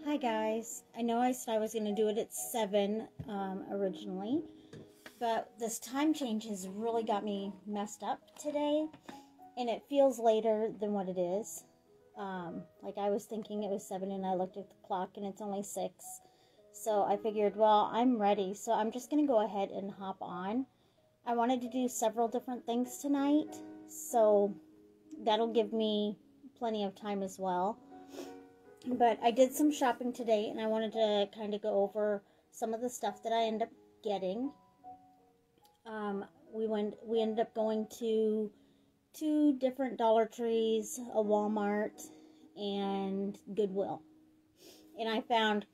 Hi guys, I know I said I was going to do it at 7 originally, but this time change has really got me messed up today, and it feels later than what it is. Like I was thinking it was 7 and I looked at the clock and it's only 6, so I figured, well, I'm ready, so I'm just going to go ahead and hop on. I wanted to do several different things tonight, so that'll give me plenty of time as well. But I did some shopping today, and I wanted to kind of go over some of the stuff that I ended up getting. We ended up going to 2 different Dollar Trees, a Walmart, and Goodwill. And I found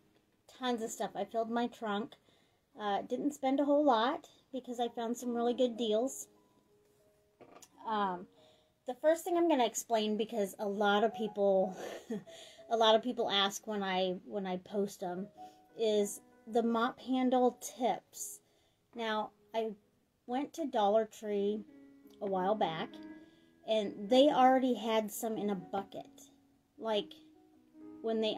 tons of stuff. I filled my trunk. Didn't spend a whole lot because I found some really good deals. The first thing I'm going to explain, because a lot of people ask when I post them, is the mop handle tips. Now, I went to Dollar Tree a while back, and they already had some in a bucket. Like, when they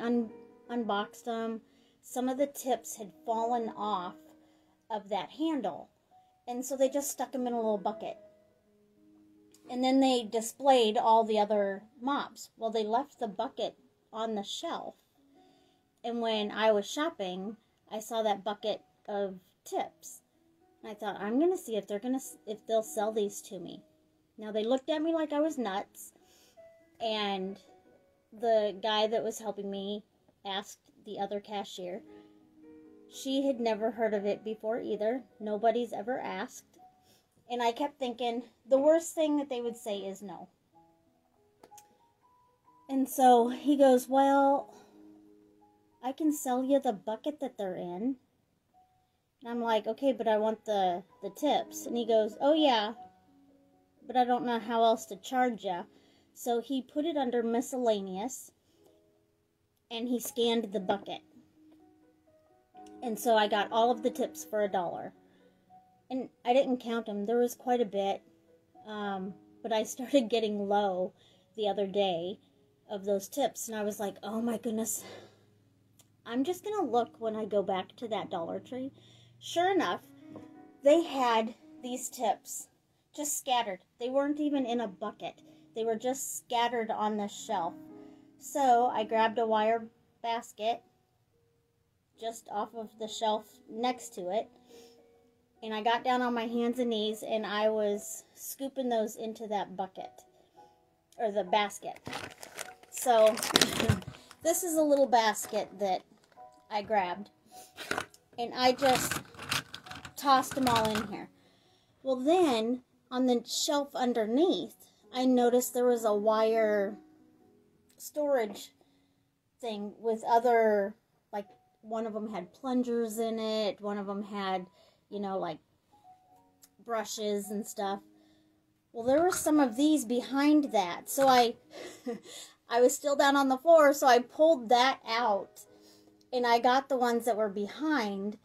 unboxed them, some of the tips had fallen off of that handle, and so they just stuck them in a little bucket. And then they displayed all the other mops. Well, they left the bucket on the shelf. And when I was shopping, I saw that bucket of tips. And I thought, I'm going to see if they'll sell these to me. Now, they looked at me like I was nuts. And the guy that was helping me asked the other cashier. She had never heard of it before either. Nobody's ever asked. And I kept thinking, the worst thing that they would say is no. And so he goes, well, I can sell you the bucket that they're in. And I'm like, okay, but I want the tips. And he goes, oh yeah, but I don't know how else to charge you. So he put it under miscellaneous, and he scanned the bucket. And so I got all of the tips for $1. And I didn't count them. There was quite a bit. But I started getting low the other day of those tips. And I was like, oh my goodness. I'm just going to look when I go back to that Dollar Tree. Sure enough, they had these tips just scattered. They weren't even in a bucket. They were just scattered on the shelf. So I grabbed a wire basket just off of the shelf next to it. And I got down on my hands and knees, and I was scooping those into that bucket, or the basket. So, this is a little basket that I grabbed, and I just tossed them all in here. Well, then, on the shelf underneath, I noticed there was a wire storage thing with other, like, one of them had plungers in it, one of them had, you know, like brushes and stuff. Well, there were some of these behind that. So I was still down on the floor, so I pulled that out. And I got the ones that were behind.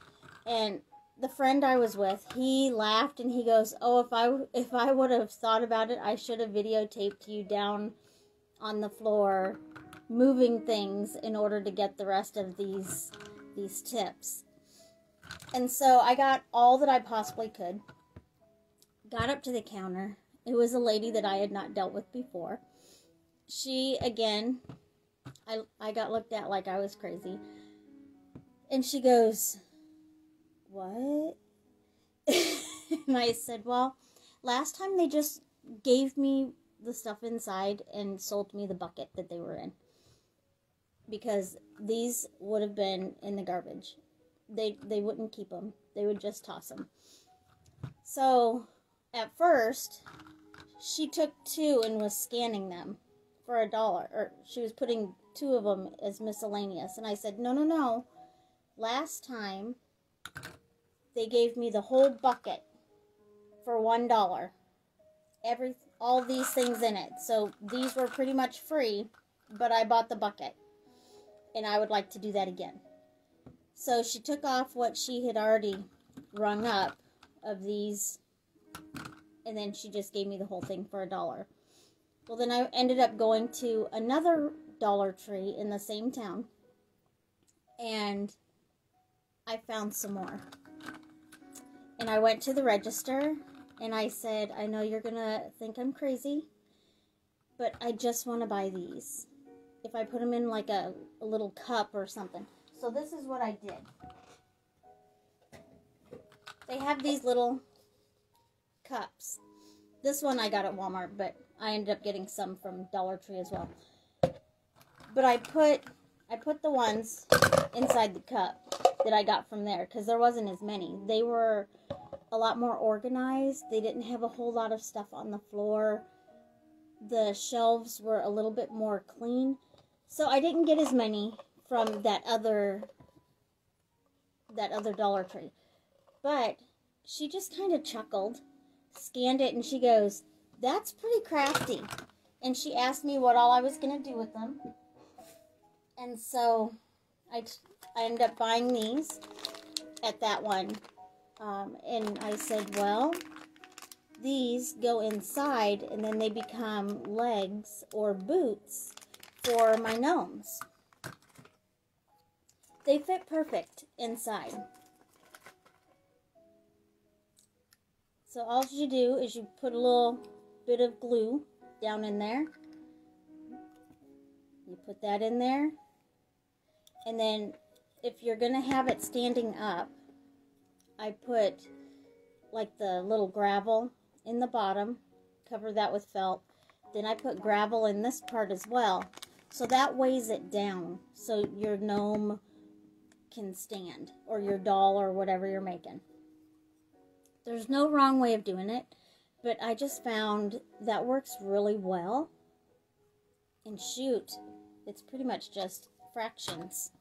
And the friend I was with, he laughed and he goes, oh, if I would have thought about it, I should have videotaped you down on the floor moving things in order to get the rest of these tips. And so I got all that I possibly could. Got up to the counter. It was a lady that I had not dealt with before. She, again, I got looked at like I was crazy. And she goes, what? And I said, well, last time they just gave me the stuff inside and sold me the bucket that they were in. Because these would have been in the garbage. They wouldn't keep them. They would just toss them. So, at first, she took 2 and was scanning them for $1. Or she was putting 2 of them as miscellaneous. And I said, no. Last time, they gave me the whole bucket for $1. All these things in it. So, these were pretty much free, but I bought the bucket. And I would like to do that again. So she took off what she had already rung up of these, and then she just gave me the whole thing for $1. Well, then I ended up going to another Dollar Tree in the same town, and I found some more. And I went to the register, and I said, I know you're going to think I'm crazy, but I just want to buy these. If I put them in like a little cup or something. So this is what I did. They have these little cups. This one I got at Walmart, but I ended up getting some from Dollar Tree as well. But I put the ones inside the cup that I got from there, because there wasn't as many. They were a lot more organized. They didn't have a whole lot of stuff on the floor. The shelves were a little bit more clean. So I didn't get as many from that other Dollar Tree. But she just kind of chuckled, scanned it, and she goes, "That's pretty crafty." And she asked me what all I was going to do with them. And so I ended up buying these at that one. And I said, well, these go inside and then they become legs or boots for my gnomes. They fit perfect inside. So all you do is you put a little bit of glue down in there. You put that in there. And then if you're going to have it standing up, I put like the little gravel in the bottom, cover that with felt. Then I put gravel in this part as well. So that weighs it down so your gnome can stand, or your doll or whatever you're making. There's no wrong way of doing it, but I just found that works really well. And shoot, it's pretty much just fractions,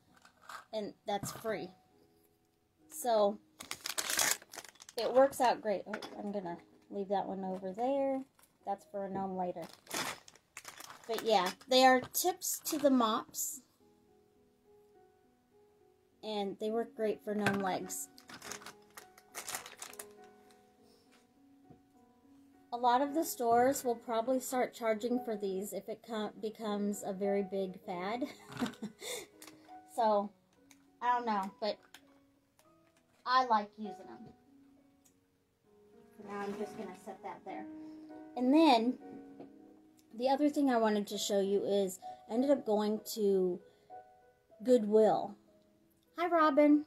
and that's free. So it works out great. Oh, I'm gonna leave that one over there. That's for a gnome later. But yeah, they are tips to the mops, and they work great for gnome legs. A lot of the stores will probably start charging for these if it becomes a very big fad. So, I don't know, but I like using them. Now I'm just going to set that there. And then, the other thing I wanted to show you is, I ended up going to Goodwill. Hi, Robin.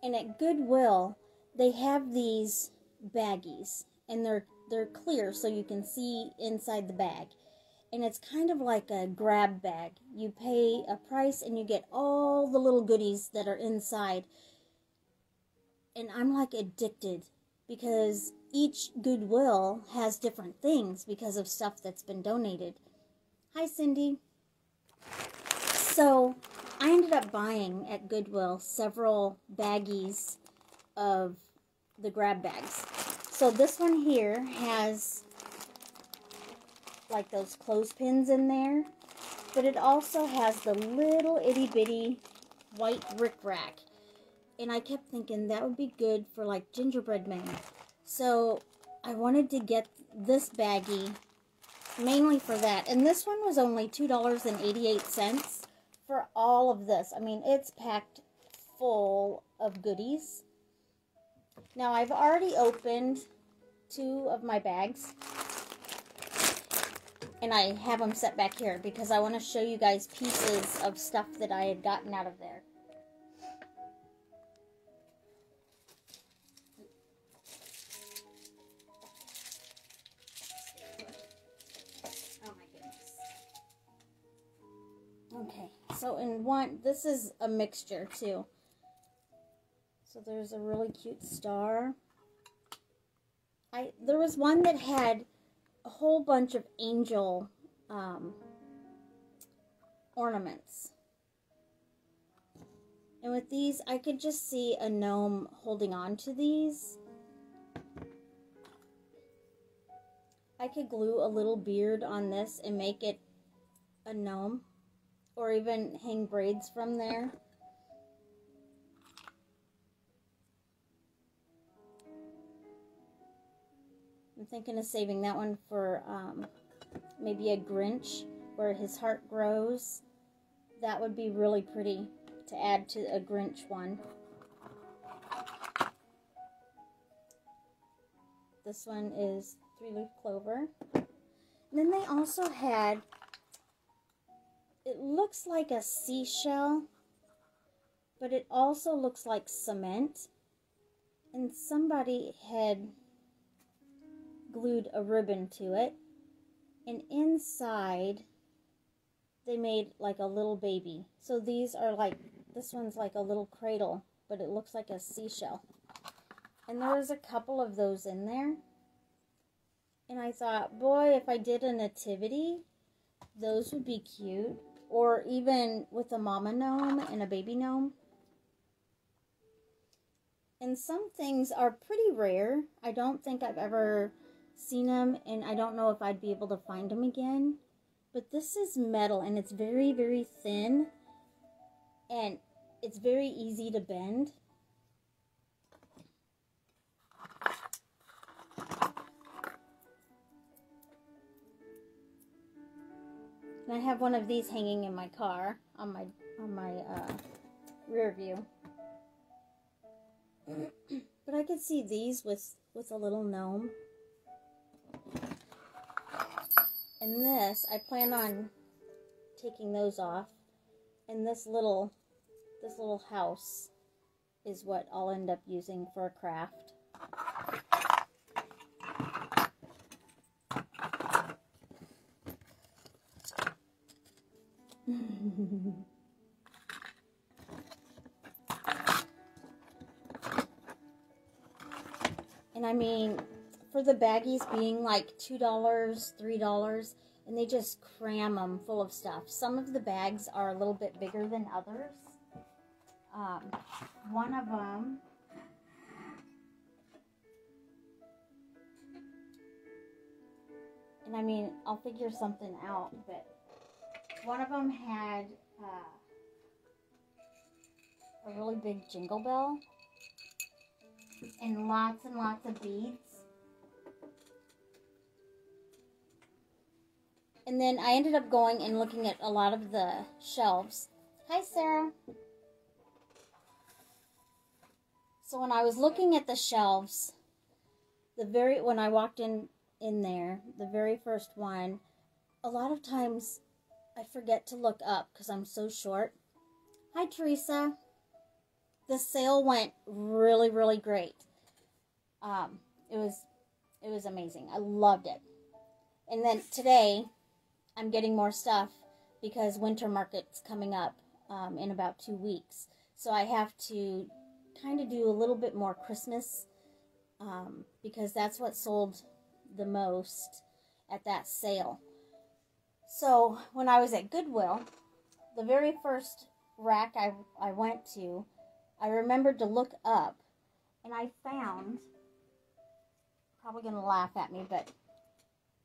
And at Goodwill, they have these baggies. And they're clear so you can see inside the bag. And it's kind of like a grab bag. You pay a price and you get all the little goodies that are inside. And I'm like addicted because each Goodwill has different things because of stuff that's been donated. Hi, Cindy. So I ended up buying at Goodwill several baggies of the grab bags. So this one here has like those clothespins in there, but it also has the little itty bitty white rickrack. And I kept thinking that would be good for like gingerbread men. So I wanted to get this baggie mainly for that. And this one was only $2.88 for all of this. I mean, it's packed full of goodies. Now, I've already opened 2 of my bags, and I have them set back here because I want to show you guys pieces of stuff that I had gotten out of there. Oh my goodness. Okay, so in one, this is a mixture too. So there's a really cute star. There was one that had a whole bunch of angel ornaments. And with these, I could just see a gnome holding on to these. I could glue a little beard on this and make it a gnome. Or even hang braids from there. I'm thinking of saving that one for maybe a Grinch where his heart grows. That would be really pretty to add to a Grinch one. This one is 3-leaf clover. And then they also had, it looks like a seashell, but it also looks like cement. And somebody had glued a ribbon to it. And inside, they made like a little baby. So these are like, this one's like a little cradle, but it looks like a seashell. And there was a couple of those in there. And I thought, boy, if I did a nativity, those would be cute. Or even with a mama gnome and a baby gnome. And some things are pretty rare. I don't think I've ever seen them, and I don't know if I'd be able to find them again. But this is metal, and it's very, very thin, and it's very easy to bend. And I have one of these hanging in my car on my rear view. But I could see these with a little gnome. And this, I plan on taking those off. And this little house is what I'll end up using for a craft. And I mean, for the baggies being like $2, $3, and they just cram them full of stuff. Some of the bags are a little bit bigger than others. One of them, and I mean, I'll figure something out, but one of them had a really big jingle bell and lots of beads. And then I ended up going and looking at a lot of the shelves. Hi, Sarah. So when I was looking at the shelves, when I walked in there, the very first one, a lot of times I forget to look up because I'm so short. Hi, Teresa. The sale went really, really great. It was amazing. I loved it. And then today, I'm getting more stuff because winter market's coming up in about 2 weeks. So I have to kind of do a little bit more Christmas because that's what sold the most at that sale. So when I was at Goodwill, the very first rack I went to, I remembered to look up, and I found, probably going to laugh at me, but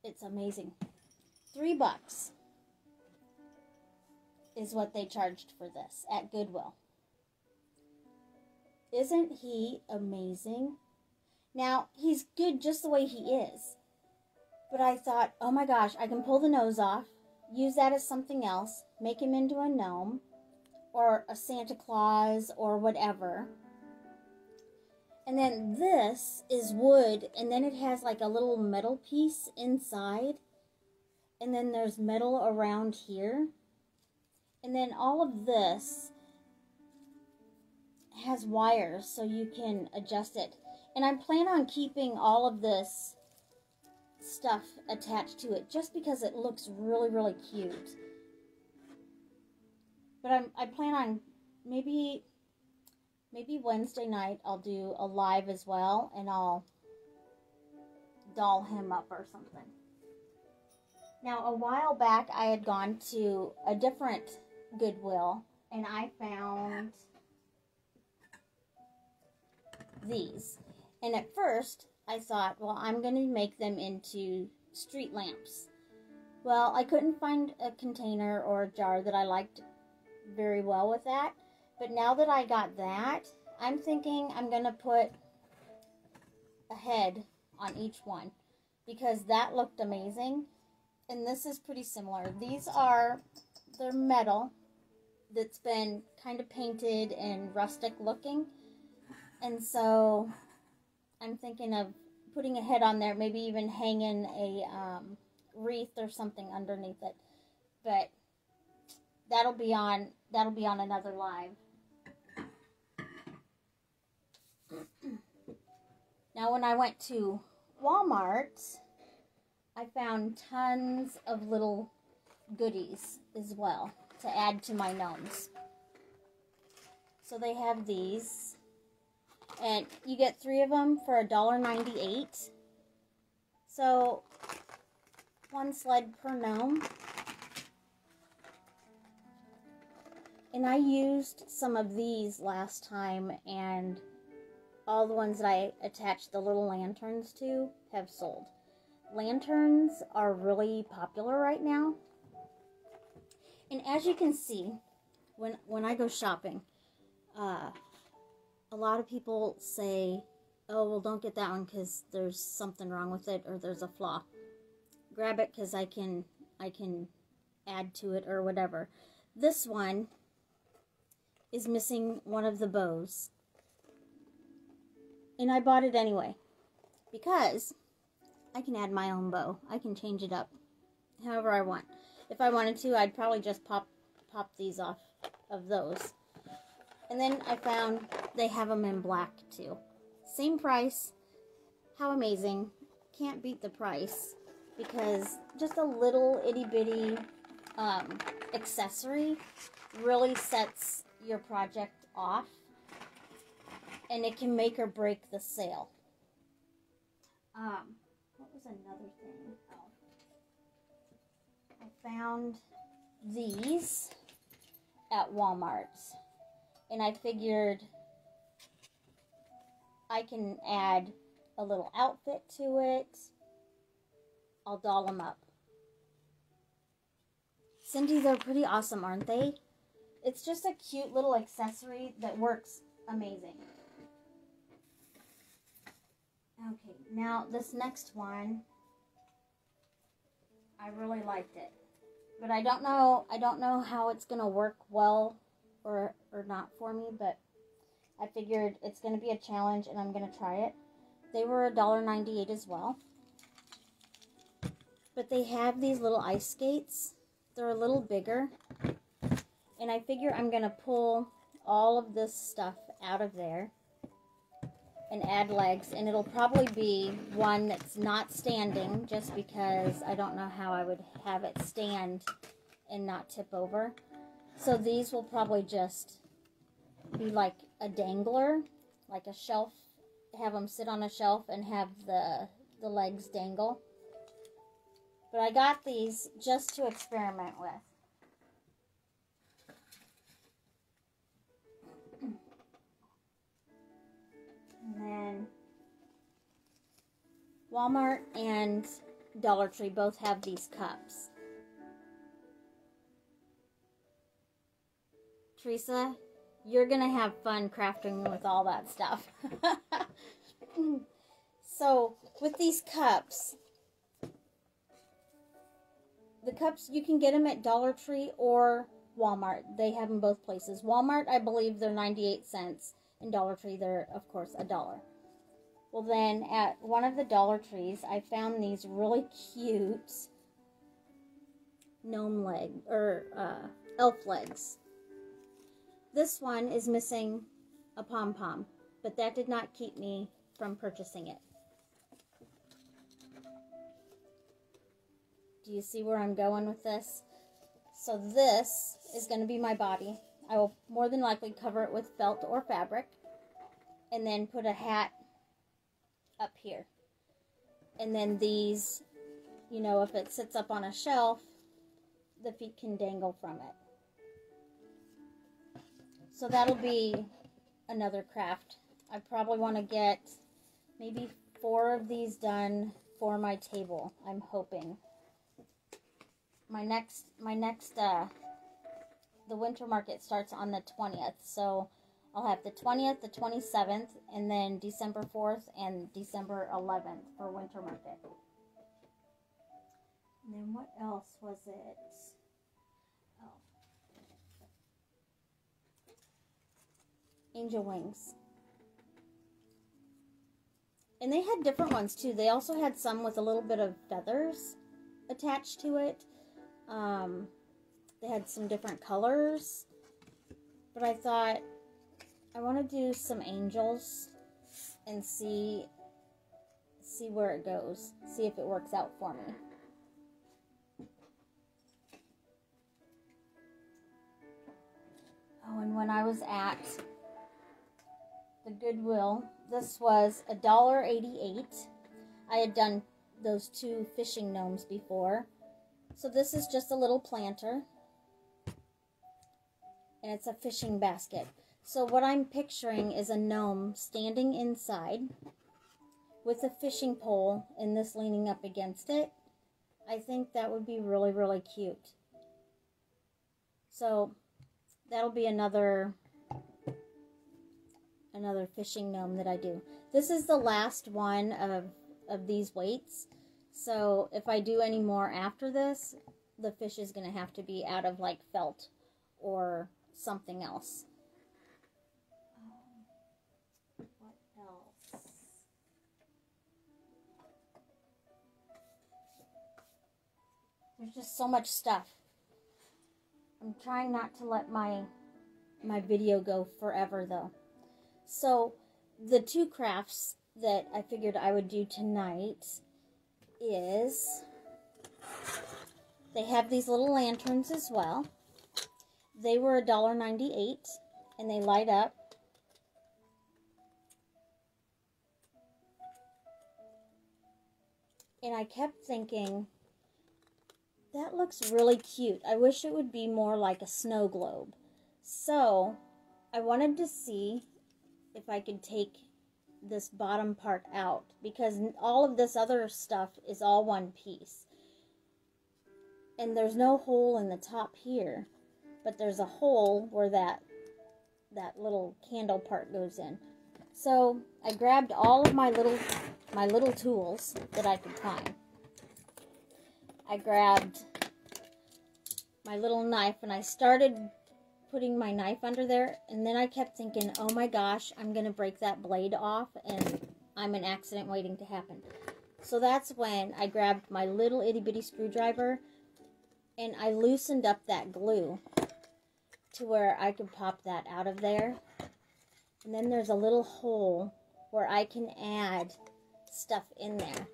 it's amazing. $3 is what they charged for this at Goodwill. Isn't he amazing? Now, he's good just the way he is. But I thought, oh my gosh, I can pull the nose off, use that as something else, make him into a gnome, or a Santa Claus, or whatever. And then this is wood, and then it has like a little metal piece inside. And then there's metal around here. And then all of this has wires so you can adjust it. And I plan on keeping all of this stuff attached to it just because it looks really, really cute. But I plan on maybe Wednesday night I'll do a live as well, and I'll doll him up or something. Now, a while back I had gone to a different Goodwill, and I found these. And at first I thought, well, I'm going to make them into street lamps. Well, I couldn't find a container or a jar that I liked very well with that. But now that I got that, I'm thinking I'm going to put a head on each one because that looked amazing. And this is pretty similar. They're metal. that's been kind of painted and rustic looking. And so I'm thinking of putting a head on there, maybe even hanging a wreath or something underneath it. But that'll be on another live. Now, when I went to Walmart, I found tons of little goodies as well to add to my gnomes. So they have these, and you get 3 of them for $1.98. So 1 sled per gnome. And I used some of these last time, and all the ones that I attached the little lanterns to have sold. Lanterns are really popular right now. And as you can see, when I go shopping, a lot of people say, oh, well, don't get that one because there's something wrong with it or there's a flaw. Grab it because I can add to it or whatever. This one is missing one of the bows. And I bought it anyway because I can add my own bow. I can change it up however I want. If I wanted to, I'd probably just pop these off of those. And then I found they have them in black too. Same price. How amazing. Can't beat the price because just a little itty bitty accessory really sets your project off, and it can make or break the sale. What was another thing? Oh, I found these at Walmart, and I figured I can add a little outfit to it. I'll doll them up. Cindy, they're pretty awesome, aren't they? It's just a cute little accessory that works amazing. Okay, now this next one, I really liked it. But I don't know how it's going to work well or not for me, but I figured it's going to be a challenge and I'm going to try it. They were $1.98 as well. But they have these little ice skates. They're a little bigger. And I figure I'm going to pull all of this stuff out of there and add legs. And it'll probably be one that's not standing just because I don't know how I would have it stand and not tip over. So these will probably just be like a dangler, like a shelf. Have them sit on a shelf and have the legs dangle. But I got these just to experiment with. And then Walmart and Dollar Tree both have these cups. Teresa, you're going to have fun crafting with all that stuff. So, with these cups, the cups, you can get them at Dollar Tree or Walmart. They have them both places. Walmart, I believe they're 98 cents. And Dollar Tree, they're, of course, $1. Well, then, at one of the Dollar Trees, I found these really cute gnome leg, or elf legs. This one is missing a pom-pom, but that did not keep me from purchasing it. Do you see where I'm going with this? So this is going to be my body. I will more than likely cover it with felt or fabric and then put a hat up here. And then these, you know, if it sits up on a shelf, the feet can dangle from it. So that'll be another craft. I probably want to get maybe 4 of these done for my table, I'm hoping. The winter market starts on the 20th, so I'll have the 20th, the 27th, and then December 4th and December 11th for winter market. And then what else was it? Oh. angel wings. And they had different ones too. They also had some with a little bit of feathers attached to it. They had some different colors. But I thought, I want to do some angels and see where it goes. See if it works out for me. Oh, and when I was at the Goodwill, this was $1.88. I had done those 2 fishing gnomes before. So this is just a little planter. And it's a fishing basket. So what I'm picturing is a gnome standing inside with a fishing pole and this leaning up against it. I think that would be really, really cute. So that'll be another fishing gnome that I do. This is the last one of these weights. So if I do any more after this, the fish is going to have to be out of like felt or something else. What else? There's just so much stuff. I'm trying not to let my video go forever though. So the 2 crafts that I figured I would do tonight is, they have these little lanterns as well. They were $1.98 and they light up. And I kept thinking, that looks really cute. I wish it would be more like a snow globe. So I wanted to see if I could take this bottom part out, because all of this other stuff is all one piece. And there's no hole in the top here, but there's a hole where that little candle part goes in. So I grabbed all of my little tools that I could find. I grabbed my little knife and I started putting my knife under there, and then I kept thinking, oh my gosh, I'm gonna break that blade off and I'm an accident waiting to happen. So that's when I grabbed my little itty bitty screwdriver and I loosened up that glue to where I could pop that out of there. And then there's a little hole where I can add stuff in there.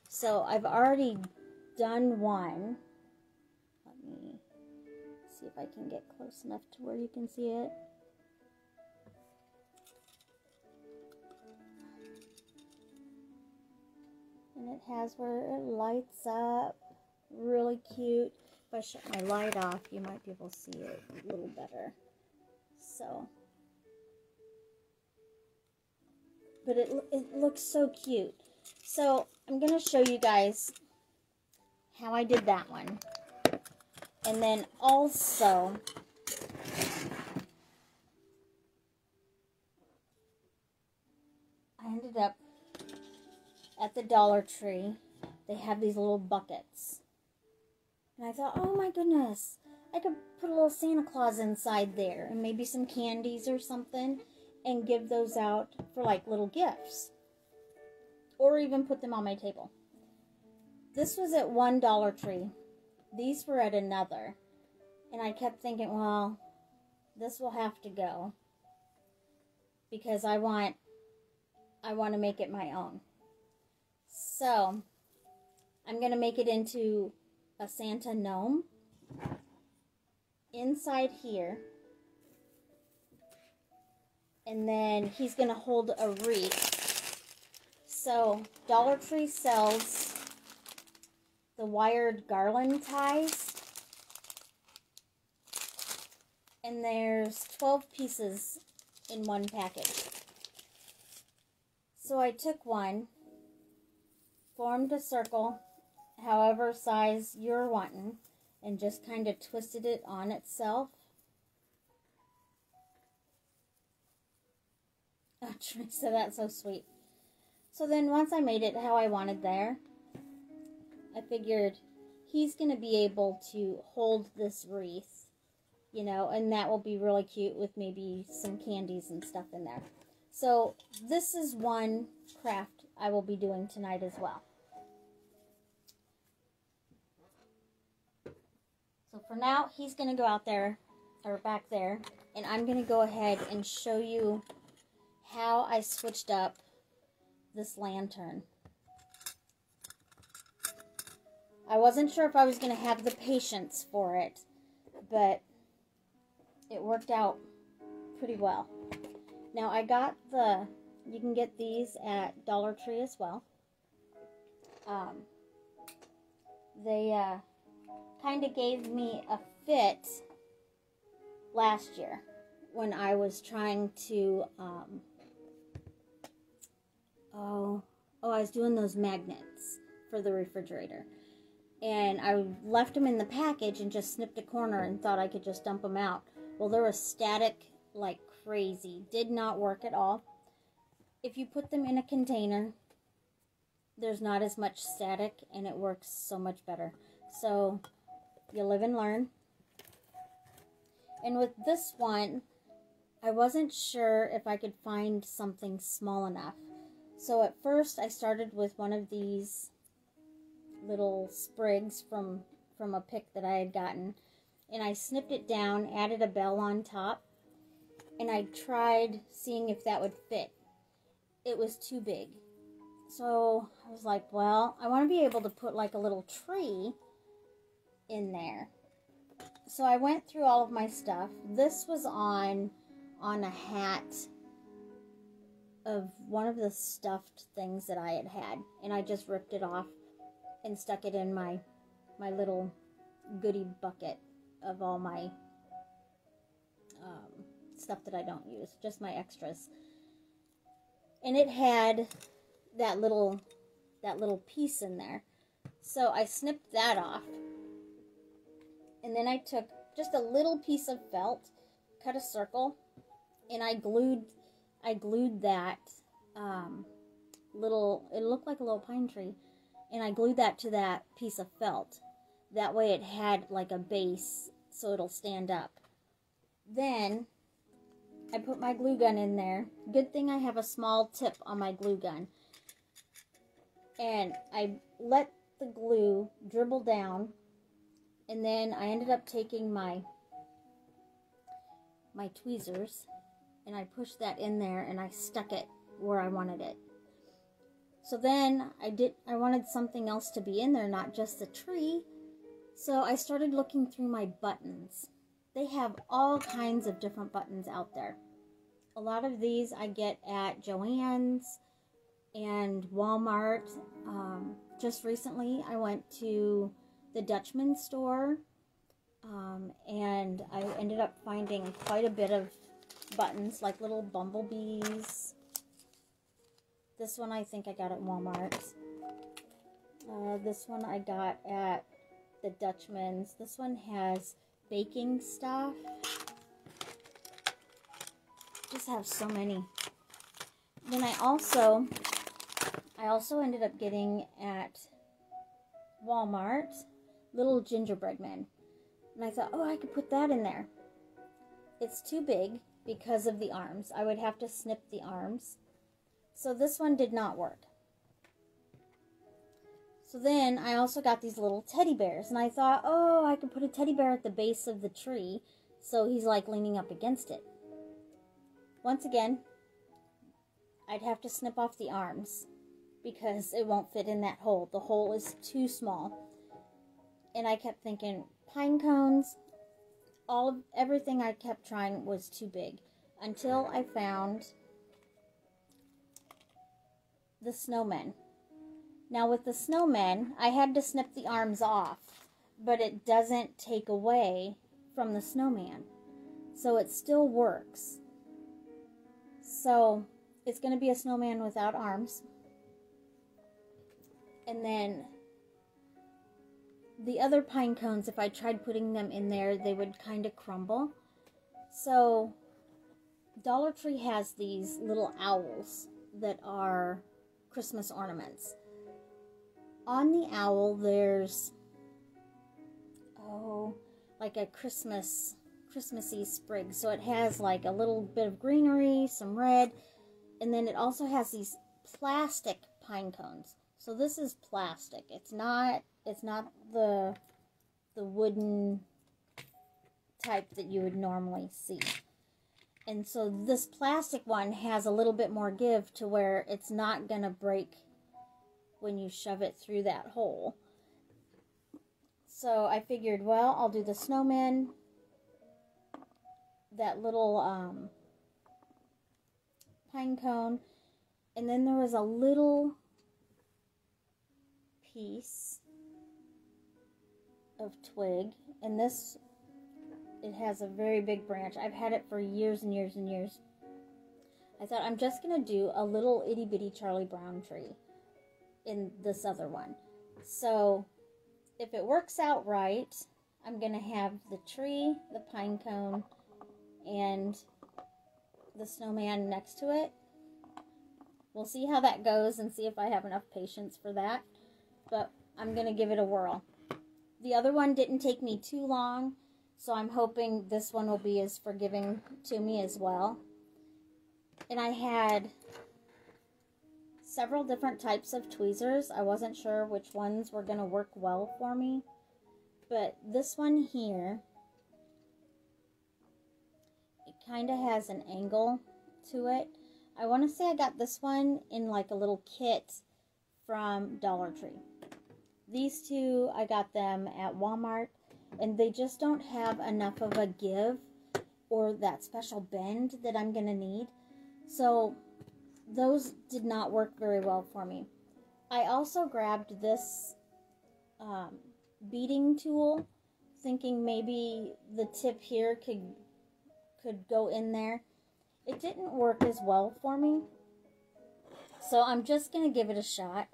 So I've already done one. Let me see if I can get close enough to where you can see it. And it has where it lights up. Really cute. If I shut my light off, you might be able to see it a little better. So, but it looks so cute. So I'm going to show you guys how I did that one. And then also, I ended up at the Dollar Tree. They have these little buckets. And I thought, oh my goodness, I could put a little Santa Claus inside there and maybe some candies or something and give those out for like little gifts. Or even put them on my table. This was at one Dollar Tree. These were at another. And I kept thinking, well, this will have to go. Because I want to make it my own. So, I'm going to make it into a Santa gnome. Inside here. And then he's going to hold a wreath. So, Dollar Tree sells the wired garland ties. And there's 12 pieces in one package. So I took one, formed a circle, however size you're wanting, and just kind of twisted it on itself. Oh, Teresa, that's so sweet. So then once I made it how I wanted there, I figured he's going to be able to hold this wreath you know, and that will be really cute with maybe some candies and stuff in there. So this is one craft I will be doing tonight as well. So for now, he's going to go out there, or back there, and I'm going to go ahead and show you how I switched up this lantern. I wasn't sure if I was going to have the patience for it, but it worked out pretty well. Now I got you can get these at Dollar Tree as well. They kind of gave me a fit last year when I was trying to, I was doing those magnets for the refrigerator. And I left them in the package and just snipped a corner and thought I could just dump them out. Well, they were static like crazy. Did not work at all. If you put them in a container, there's not as much static and it works so much better. So, you live and learn. And with this one, I wasn't sure if I could find something small enough. So at first I started with one of these little sprigs from a pick that I had gotten, and I snipped it down, added a bell on top, and I tried seeing if that would fit. It was too big. So I was like, well, I want to be able to put like a little tree in there. So I went through all of my stuff. This was on a hat of one of the stuffed things that I had, and I just ripped it off and stuck it in my little goodie bucket of all my stuff that I don't use, just my extras. And it had that little piece in there. So I snipped that off. And then I took just a little piece of felt, cut a circle, and I glued that it looked like a little pine tree, and I glued that to that piece of felt. That way it had like a base so it'll stand up. Then I put my glue gun in there. Good thing I have a small tip on my glue gun. And I let the glue dribble down, and then I ended up taking my tweezers and I pushed that in there and I stuck it where I wanted it. So then I wanted something else to be in there, not just the tree. So I started looking through my buttons. They have all kinds of different buttons out there. A lot of these I get at Joann's and Walmart. Just recently I went to the Dutchman store, and I ended up finding quite a bit of buttons, like little bumblebees. This one I think I got at Walmart. This one I got at the Dutchman's. This one has baking stuff. Just have so many. Then I also ended up getting at Walmart little gingerbread men. And I thought, oh, I could put that in there. It's too big because of the arms. I would have to snip the arms. So this one did not work. So then I also got these little teddy bears. And I thought, oh, I could put a teddy bear at the base of the tree so he's like leaning up against it. Once again, I'd have to snip off the arms because it won't fit in that hole. The hole is too small. And I kept thinking, pine cones, everything I kept trying was too big. Until I found the snowmen. Now with the snowmen, I had to snip the arms off, but it doesn't take away from the snowman. So it still works. So it's going to be a snowman without arms. And then the other pine cones, if I tried putting them in there, they would kind of crumble. So Dollar Tree has these little owls that are Christmas ornaments. On the owl, there's, like a Christmas Christmassy sprig. So it has like a little bit of greenery, some red, and then it also has these plastic pine cones. So this is plastic. It's not the wooden type that you would normally see. And so this plastic one has a little bit more give to where it's not going to break when you shove it through that hole. So I figured, well, I'll do the snowman, that little pine cone, and then there was a little piece of twig, and this, it has a very big branch. I've had it for years and years and years. I thought I'm just going to do a little itty bitty Charlie Brown tree in this other one. So if it works out right, I'm going to have the tree, the pine cone, and the snowman next to it. We'll see how that goes and see if I have enough patience for that. But I'm going to give it a whirl. The other one didn't take me too long, so I'm hoping this one will be as forgiving to me as well. And I had several different types of tweezers. I wasn't sure which ones were going to work well for me. But this one here, it kind of has an angle to it. I want to say I got this one in like a little kit from Dollar Tree. These two, I got them at Walmart, and they just don't have enough of a give or that special bend that I'm going to need. So those did not work very well for me. I also grabbed this beading tool, thinking maybe the tip here could go in there. It didn't work as well for me, so I'm just going to give it a shot.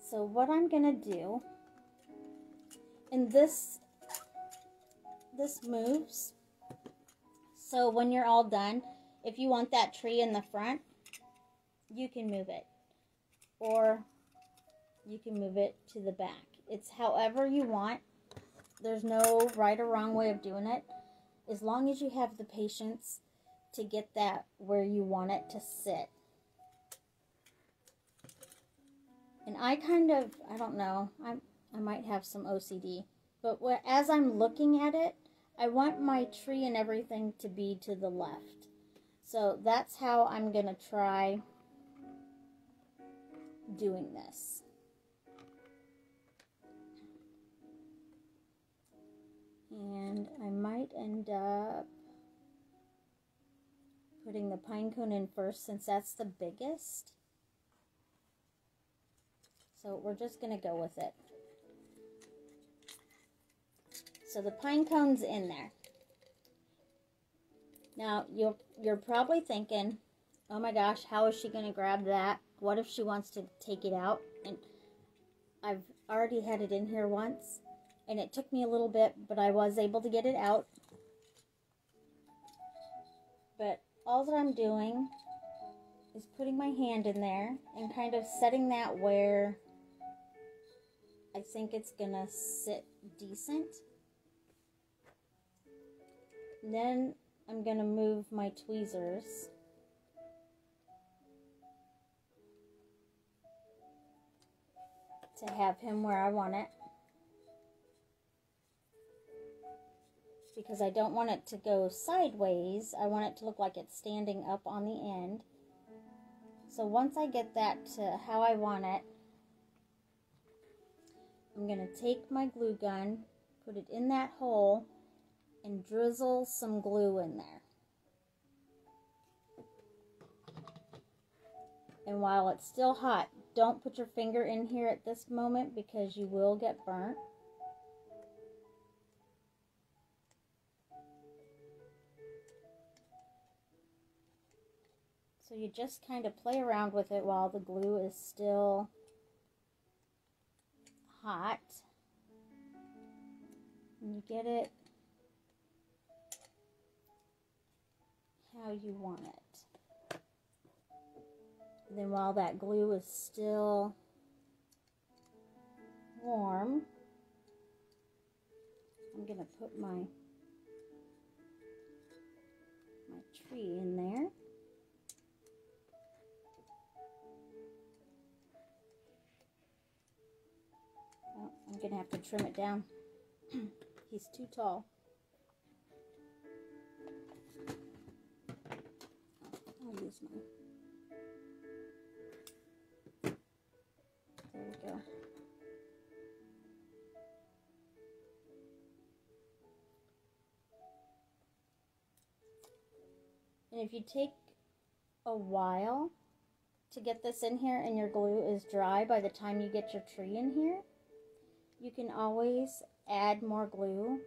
So what I'm going to do, and this moves, so when you're all done, if you want that tree in the front, you can move it, or you can move it to the back. It's however you want. There's no right or wrong way of doing it, as long as you have the patience to get that where you want it to sit. And I kind of, I don't know, I might have some OCD, but as I'm looking at it, I want my tree and everything to be to the left. So that's how I'm going to try doing this. And I might end up putting the pine cone in first, since that's the biggest. So we're just going to go with it. So the pine cone's in there. Now, you're probably thinking, oh my gosh, how is she going to grab that? What if she wants to take it out? And I've already had it in here once, and it took me a little bit, but I was able to get it out. But all that I'm doing is putting my hand in there and kind of setting that where I think it's going to sit decent. And then I'm going to move my tweezers to have him where I want it, because I don't want it to go sideways. I want it to look like it's standing up on the end. So once I get that to how I want it, I'm going to take my glue gun, put it in that hole, and drizzle some glue in there. And while it's still hot, don't put your finger in here at this moment, because you will get burnt. So you just kind of play around with it while the glue is still hot. And you get it how you want it. And then while that glue is still warm, I'm going to put my tree in there. Oh, I'm going to have to trim it down. He's too tall. I'll use mine. There we go. And if you take a while to get this in here and your glue is dry by the time you get your tree in here, you can always add more glue.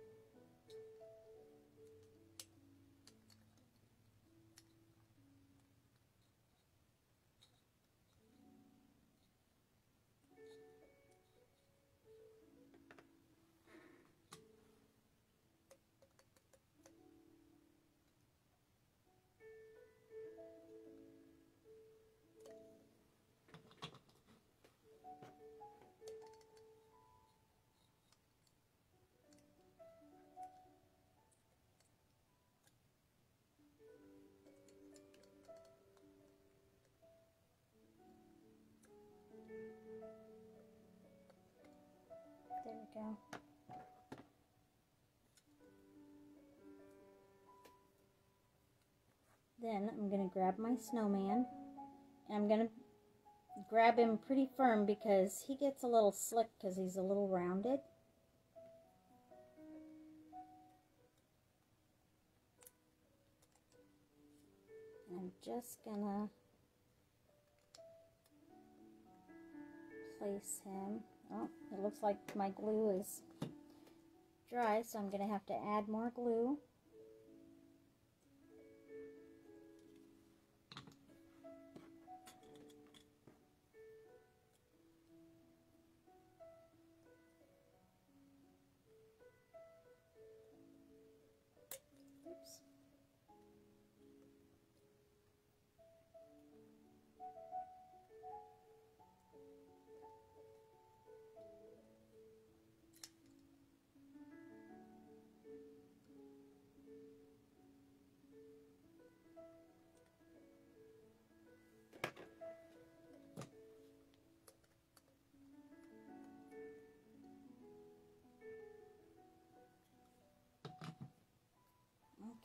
There we go. Then I'm going to grab my snowman, and I'm going to grab him pretty firm because he gets a little slick because he's a little rounded. And I'm just going to place him. Oh, it looks like my glue is dry, so I'm going to have to add more glue. Oops.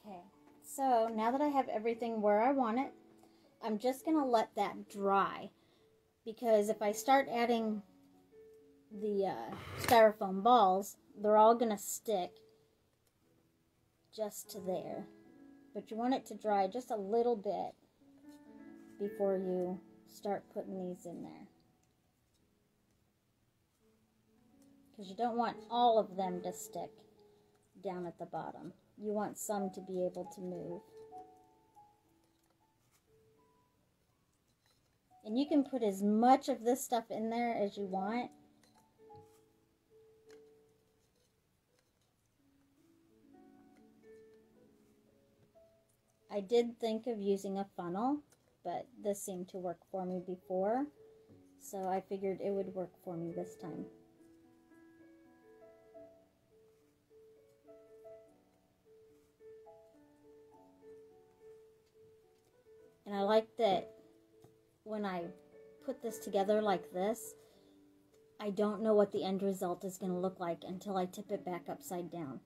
Okay, so now that I have everything where I want it, I'm just going to let that dry, because if I start adding the styrofoam balls, they're all going to stick just to there. But you want it to dry just a little bit before you start putting these in there, because you don't want all of them to stick down at the bottom. You want some to be able to move. And you can put as much of this stuff in there as you want. I did think of using a funnel, but this seemed to work for me before, so I figured it would work for me this time. And I like that when I put this together like this, I don't know what the end result is going to look like until I tip it back upside down.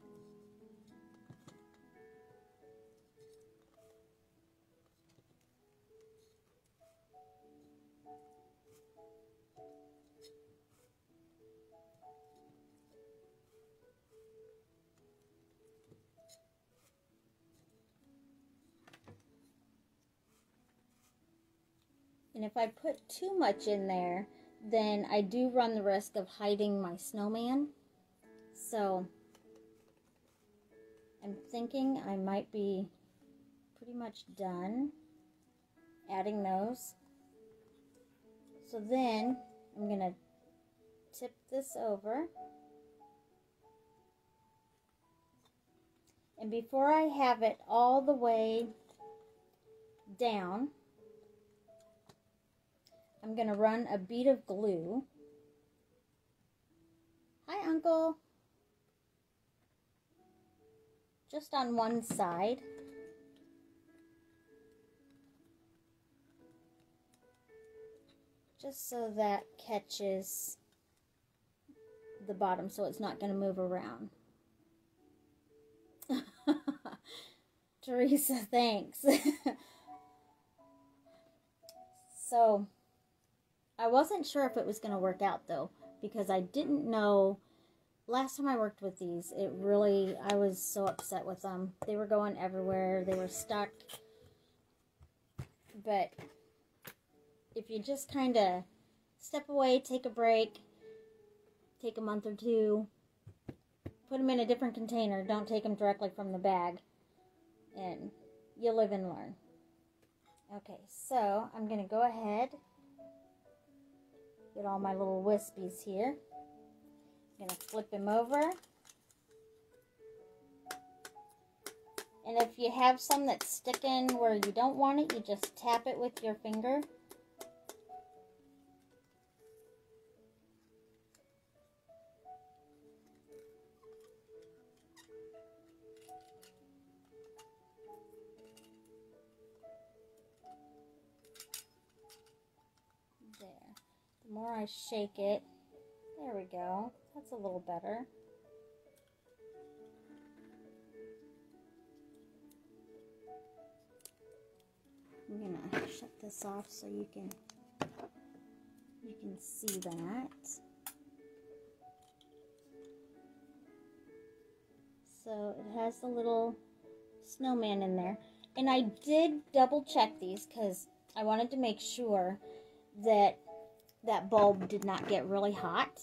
And if I put too much in there, then I do run the risk of hiding my snowman. So I'm thinking I might be pretty much done adding those. So then I'm going to tip this over. And before I have it all the way down, I'm going to run a bead of glue. Hi, Uncle. Just on one side. just so that catches the bottom so it's not going to move around. Teresa, thanks. So, I wasn't sure if it was going to work out though, because I didn't know. Last time I worked with these, I was so upset with them. They were going everywhere. They were stuck. But if you just kind of step away, take a break, take a month or two, put them in a different container, don't take them directly from the bag, and you live and learn. Okay, so I'm going to go ahead, get all my little wispies here. I'm going to flip him over. And if you have some that's sticking where you don't want it, you just tap it with your finger. There. The more I shake it, there we go. That's a little better. I'm gonna shut this off so you can see that. So it has the little snowman in there. And I did double check these because I wanted to make sure that that bulb did not get really hot.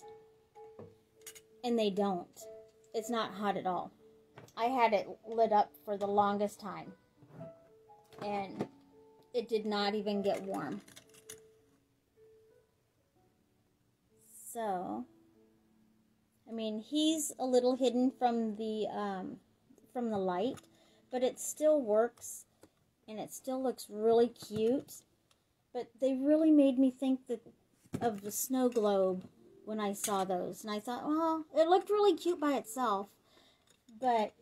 And they don't. It's not hot at all. I had it lit up for the longest time. And it did not even get warm. So, I mean, he's a little hidden from the light, but it still works, and it still looks really cute. But they really made me think of the snow globe when I saw those, and I thought, well, it looked really cute by itself, but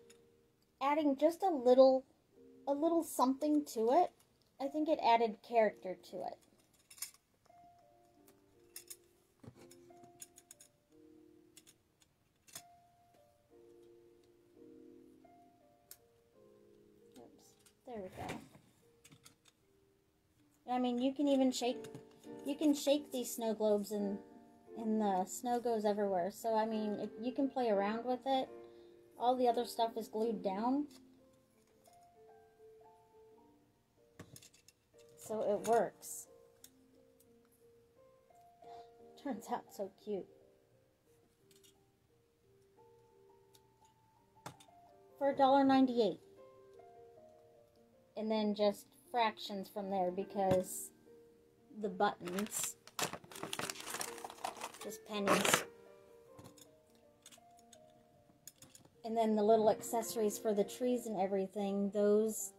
adding just a little something to it, I think it added character to it. Oops, there we go. I mean, you can even shake these snow globes and the snow goes everywhere. So, I mean, you can play around with it. All the other stuff is glued down. So it works. Turns out so cute. For $1.98. And then just fractions from there because the buttons, just pennies. And then the little accessories for the trees and everything, those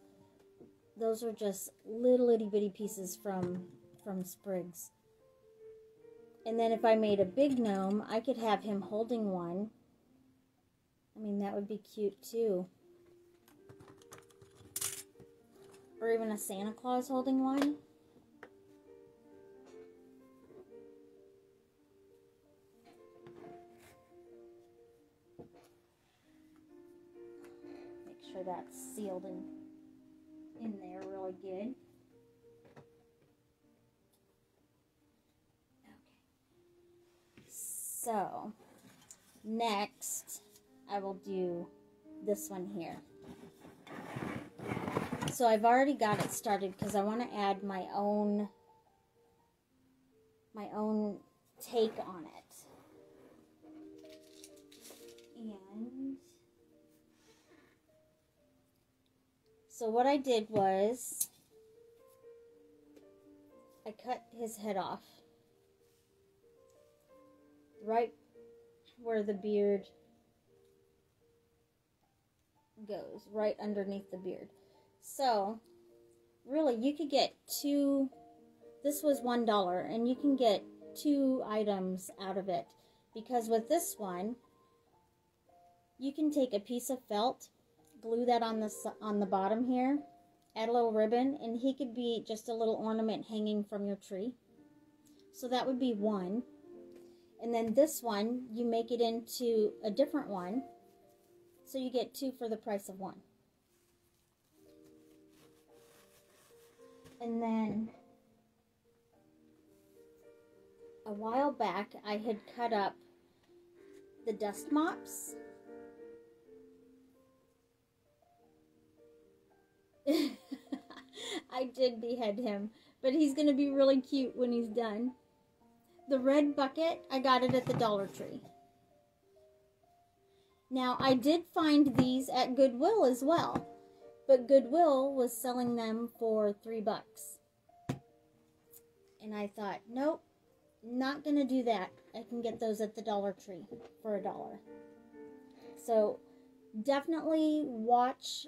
are just little itty bitty pieces from sprigs. And then if I made a big gnome, I could have him holding one. I mean, that would be cute too. Or even a Santa Claus holding one. Make sure that's sealed in there really good. Okay. So, next I will do this one here. So I've already got it started because I want to add my own take on it. And so what I did was I cut his head off right where the beard goes, right underneath the beard. So, really, you could get two, this was $1, and you can get 2 items out of it. Because with this one, you can take a piece of felt, glue that on the bottom here, add a little ribbon, and he could be just a little ornament hanging from your tree. So that would be 1. And then this one, you make it into a different one. So you get 2 for the price of 1. And then a while back, I had cut up the dust mops. I did behead him, but he's going to be really cute when he's done. The red bucket, I got it at the Dollar Tree. Now, I did find these at Goodwill as well, but Goodwill was selling them for $3. And I thought, nope, not going to do that. I can get those at the Dollar Tree for $1. So, definitely watch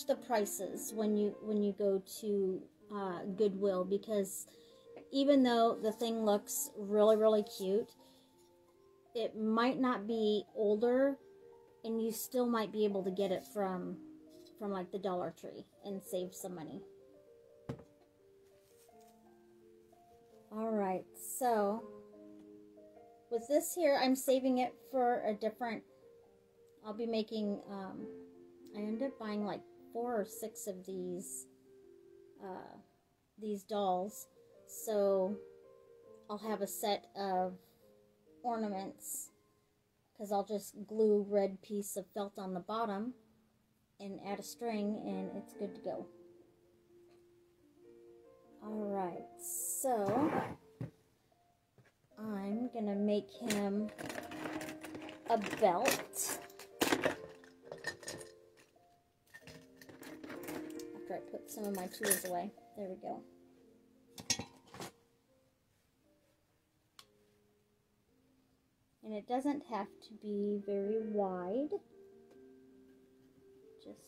the prices when you go to Goodwill, because even though the thing looks really, really cute, it might not be older, and you still might be able to get it from like the Dollar Tree and save some money. Alright, so with this here, I'm saving it for a different, I'll be making, I ended up buying like 4 or 6 of these dolls. So I'll have a set of ornaments, because I'll just glue red piece of felt on the bottom and add a string, and it's good to go. Alright, so I'm gonna make him a belt. After I put some of my tools away. There we go. And it doesn't have to be very wide. Just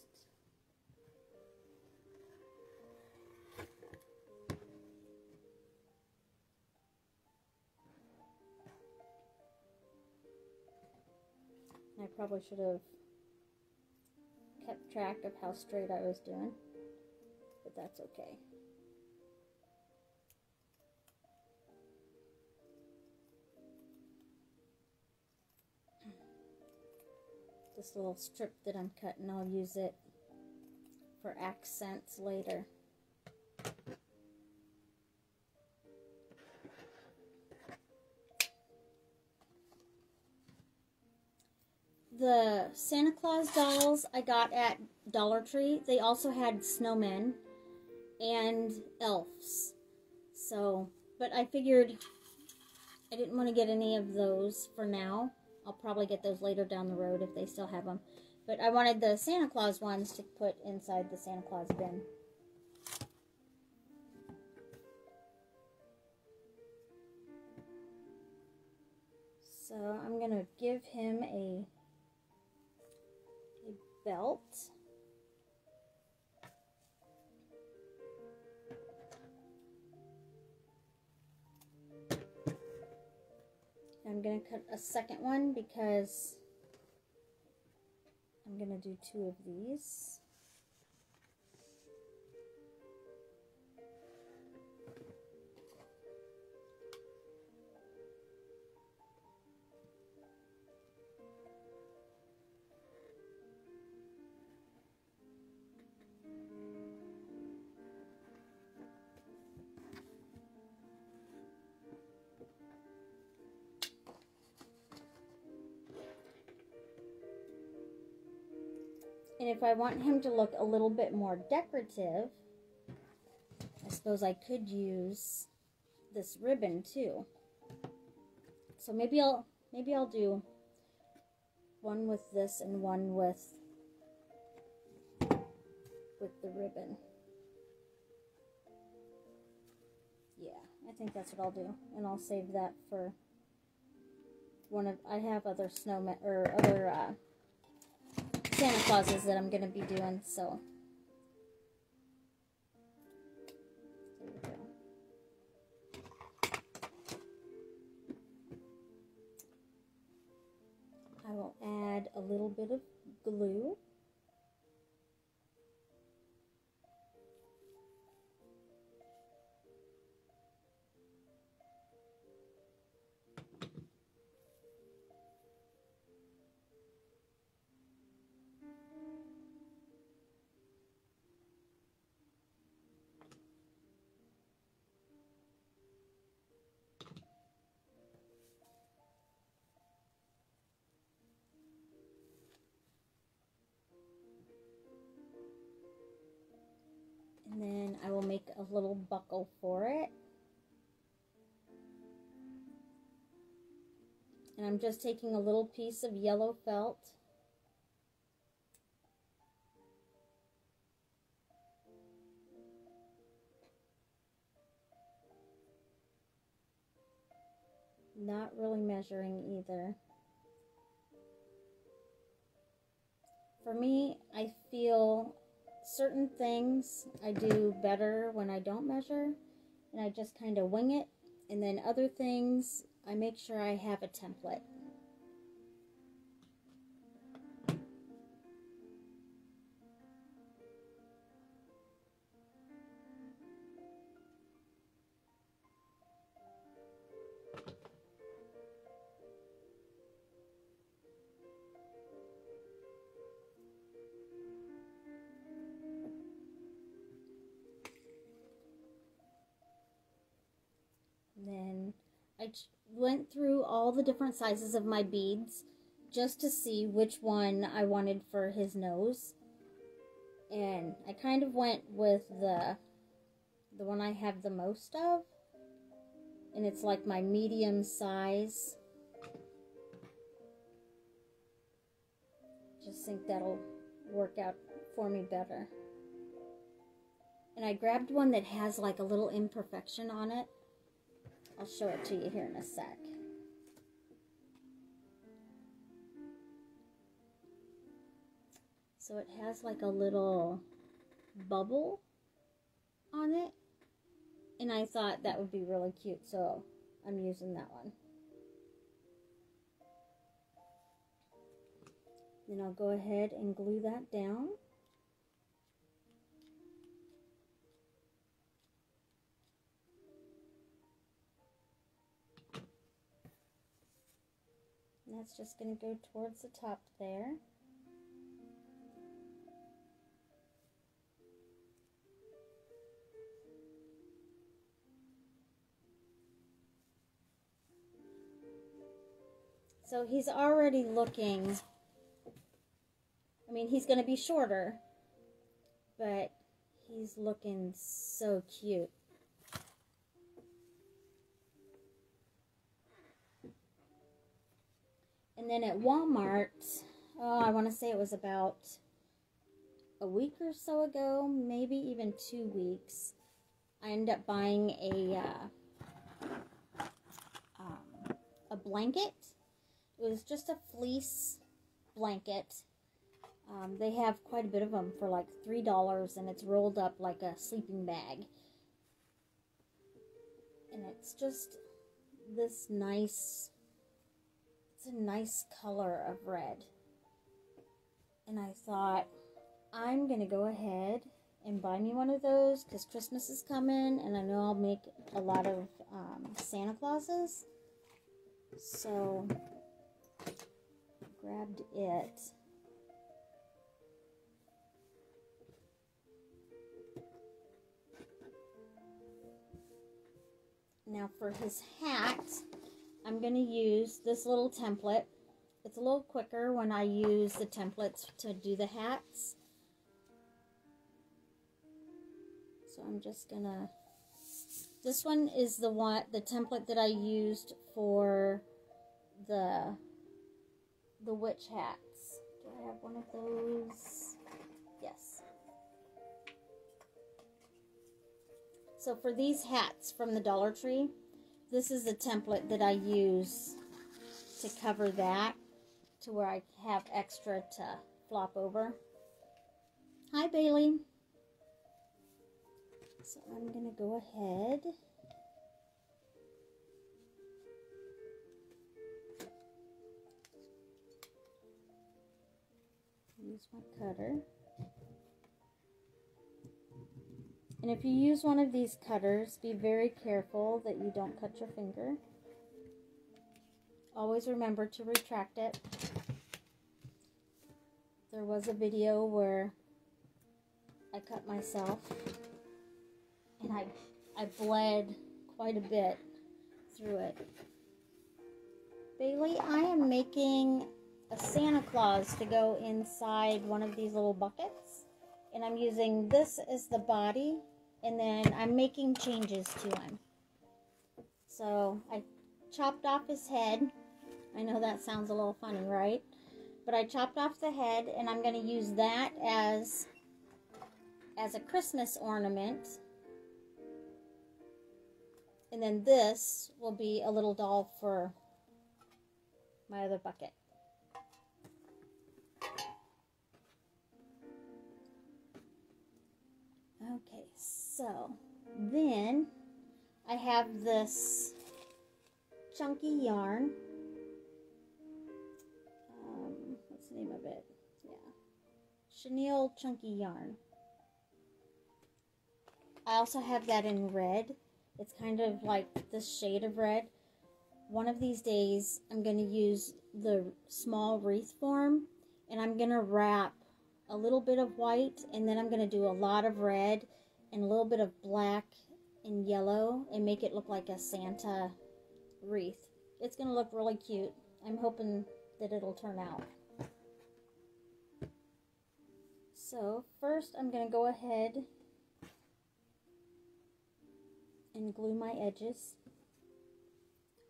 I probably should have kept track of how straight I was doing, but that's okay. This little strip that I'm cutting, I'll use it for accents later. The Santa Claus dolls I got at Dollar Tree. They also had snowmen and elves. So, but I figured I didn't want to get any of those for now. I'll probably get those later down the road if they still have them. But I wanted the Santa Claus ones to put inside the Santa Claus bin. So I'm going to give him a belt. I'm going to cut a second one because I'm going to do 2 of these. And if I want him to look a little bit more decorative, I suppose I could use this ribbon too. So maybe I'll do one with this and one with the ribbon. Yeah, I think that's what I'll do, and I'll save that for one of. I have other snowmen or other Santa Clauses that I'm going to be doing, so there we go. I will add a little bit of glue. And then I will make a little buckle for it. And I'm just taking a little piece of yellow felt. Not really measuring either. For me, I feel certain things I do better when I don't measure, and I just kind of wing it. And then other things, I make sure I have a template. Then I went through all the different sizes of my beads just to see which one I wanted for his nose. And I kind of went with the one I have the most of. And it's like my medium size. Just think that'll work out for me better. And I grabbed one that has like a little imperfection on it. I'll show it to you here in a sec. So it has like a little bubble on it. And I thought that would be really cute, so I'm using that one. Then I'll go ahead and glue that down. And that's just going to go towards the top there. So he's already looking, I mean, he's going to be shorter, but he's looking so cute. And then at Walmart, I want to say it was about a week or so ago, maybe even 2 weeks, I ended up buying a blanket. It was just a fleece blanket. They have quite a bit of them for like $3, and it's rolled up like a sleeping bag. And it's just this nice, it's a nice color of red. And I thought, I'm going to go ahead and buy me one of those because Christmas is coming, and I know I'll make a lot of Santa Clauses. So grabbed it. Now for his hat, I'm going to use this little template. It's a little quicker when I use the templates to do the hats. So I'm just going to, this one is the template that I used for the witch hats. Do I have one of those? Yes. So for these hats from the Dollar Tree, this is the template that I use to cover that, to where I have extra to flop over. Hi, Bailey. So I'm going to go ahead. Use my cutter. And if you use one of these cutters, be very careful that you don't cut your finger. Always remember to retract it. There was a video where I cut myself, and I bled quite a bit through it. Bailey, I am making a Santa Claus to go inside one of these little buckets. And I'm using this as the body, and then I'm making changes to him. So I chopped off his head. I know that sounds a little funny, right? But I chopped off the head, and I'm going to use that as a Christmas ornament. And then this will be a little doll for my other bucket. Okay, so then I have this chunky yarn. What's the name of it? Yeah, chenille chunky yarn. I also have that in red. It's kind of like this shade of red. One of these days, I'm going to use the small wreath form, and I'm going to wrap a little bit of white, and then I'm going to do a lot of red and a little bit of black and yellow and make it look like a Santa wreath. It's going to look really cute. I'm hoping that it'll turn out. So first, I'm going to go ahead and glue my edges.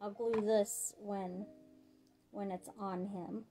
I'll glue this when it's on him.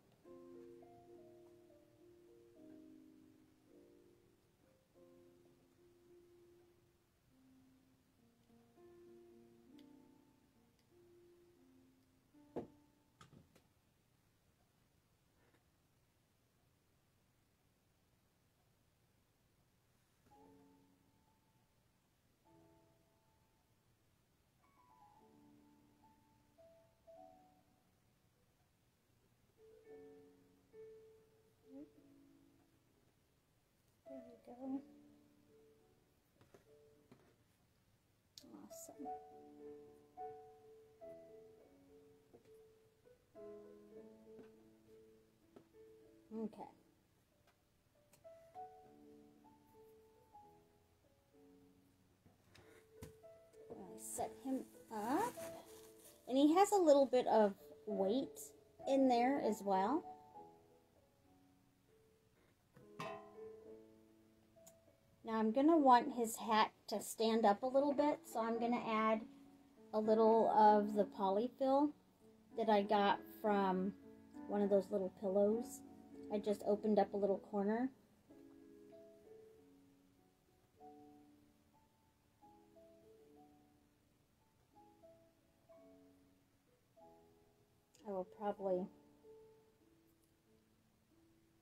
There we go. Awesome. Okay. I set him up. And he has a little bit of weight in there as well. Now I'm going to want his hat to stand up a little bit, so I'm going to add a little of the polyfill that I got from one of those little pillows. I just opened up a little corner. I will probably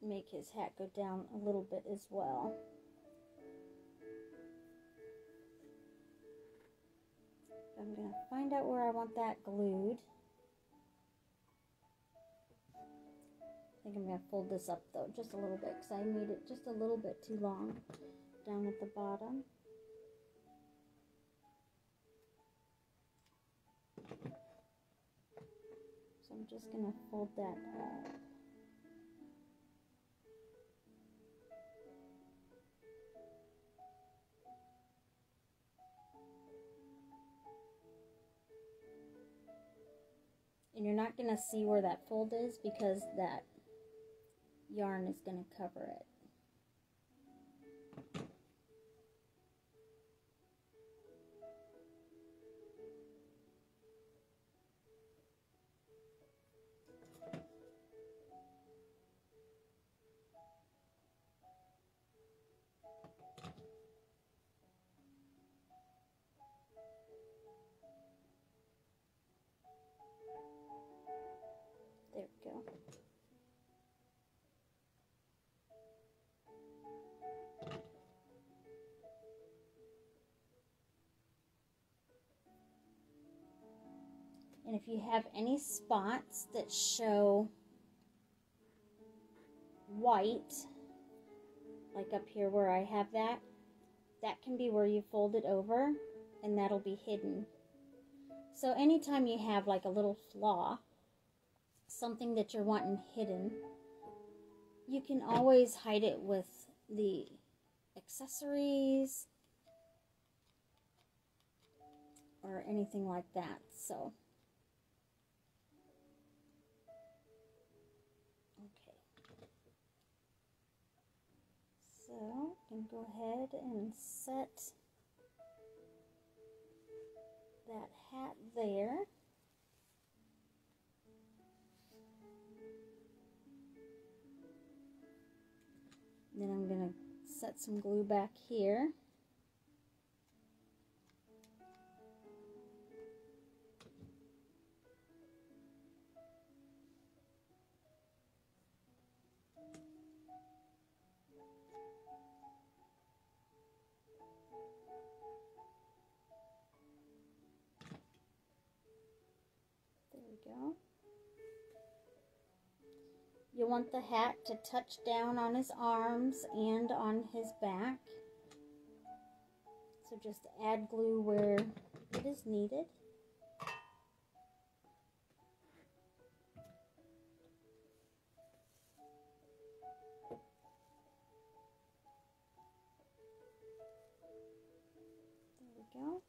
make his hat go down a little bit as well. I'm going to find out where I want that glued. I think I'm going to fold this up though just a little bit because I made it just a little bit too long down at the bottom. So I'm just going to fold that up. And you're not going to see where that fold is because that yarn is going to cover it. There we go. And if you have any spots that show white, like up here where I have that, that can be where you fold it over and that'll be hidden. So anytime you have like a little flaw, something that you're wanting hidden, you can always hide it with the accessories or anything like that. So okay, So I can go ahead and set that hat there. Then I'm going to set some glue back here. There we go. You want the hat to touch down on his arms and on his back. So just add glue where it is needed. There we go.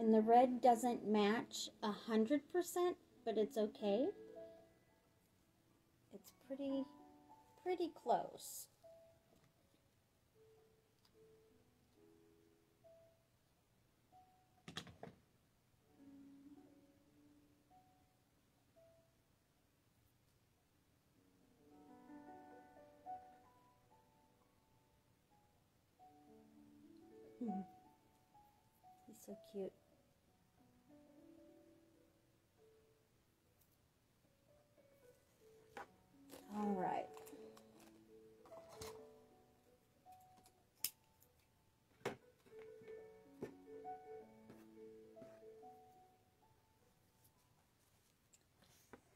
And the red doesn't match 100%, but it's okay. It's pretty close. He's so cute. All right.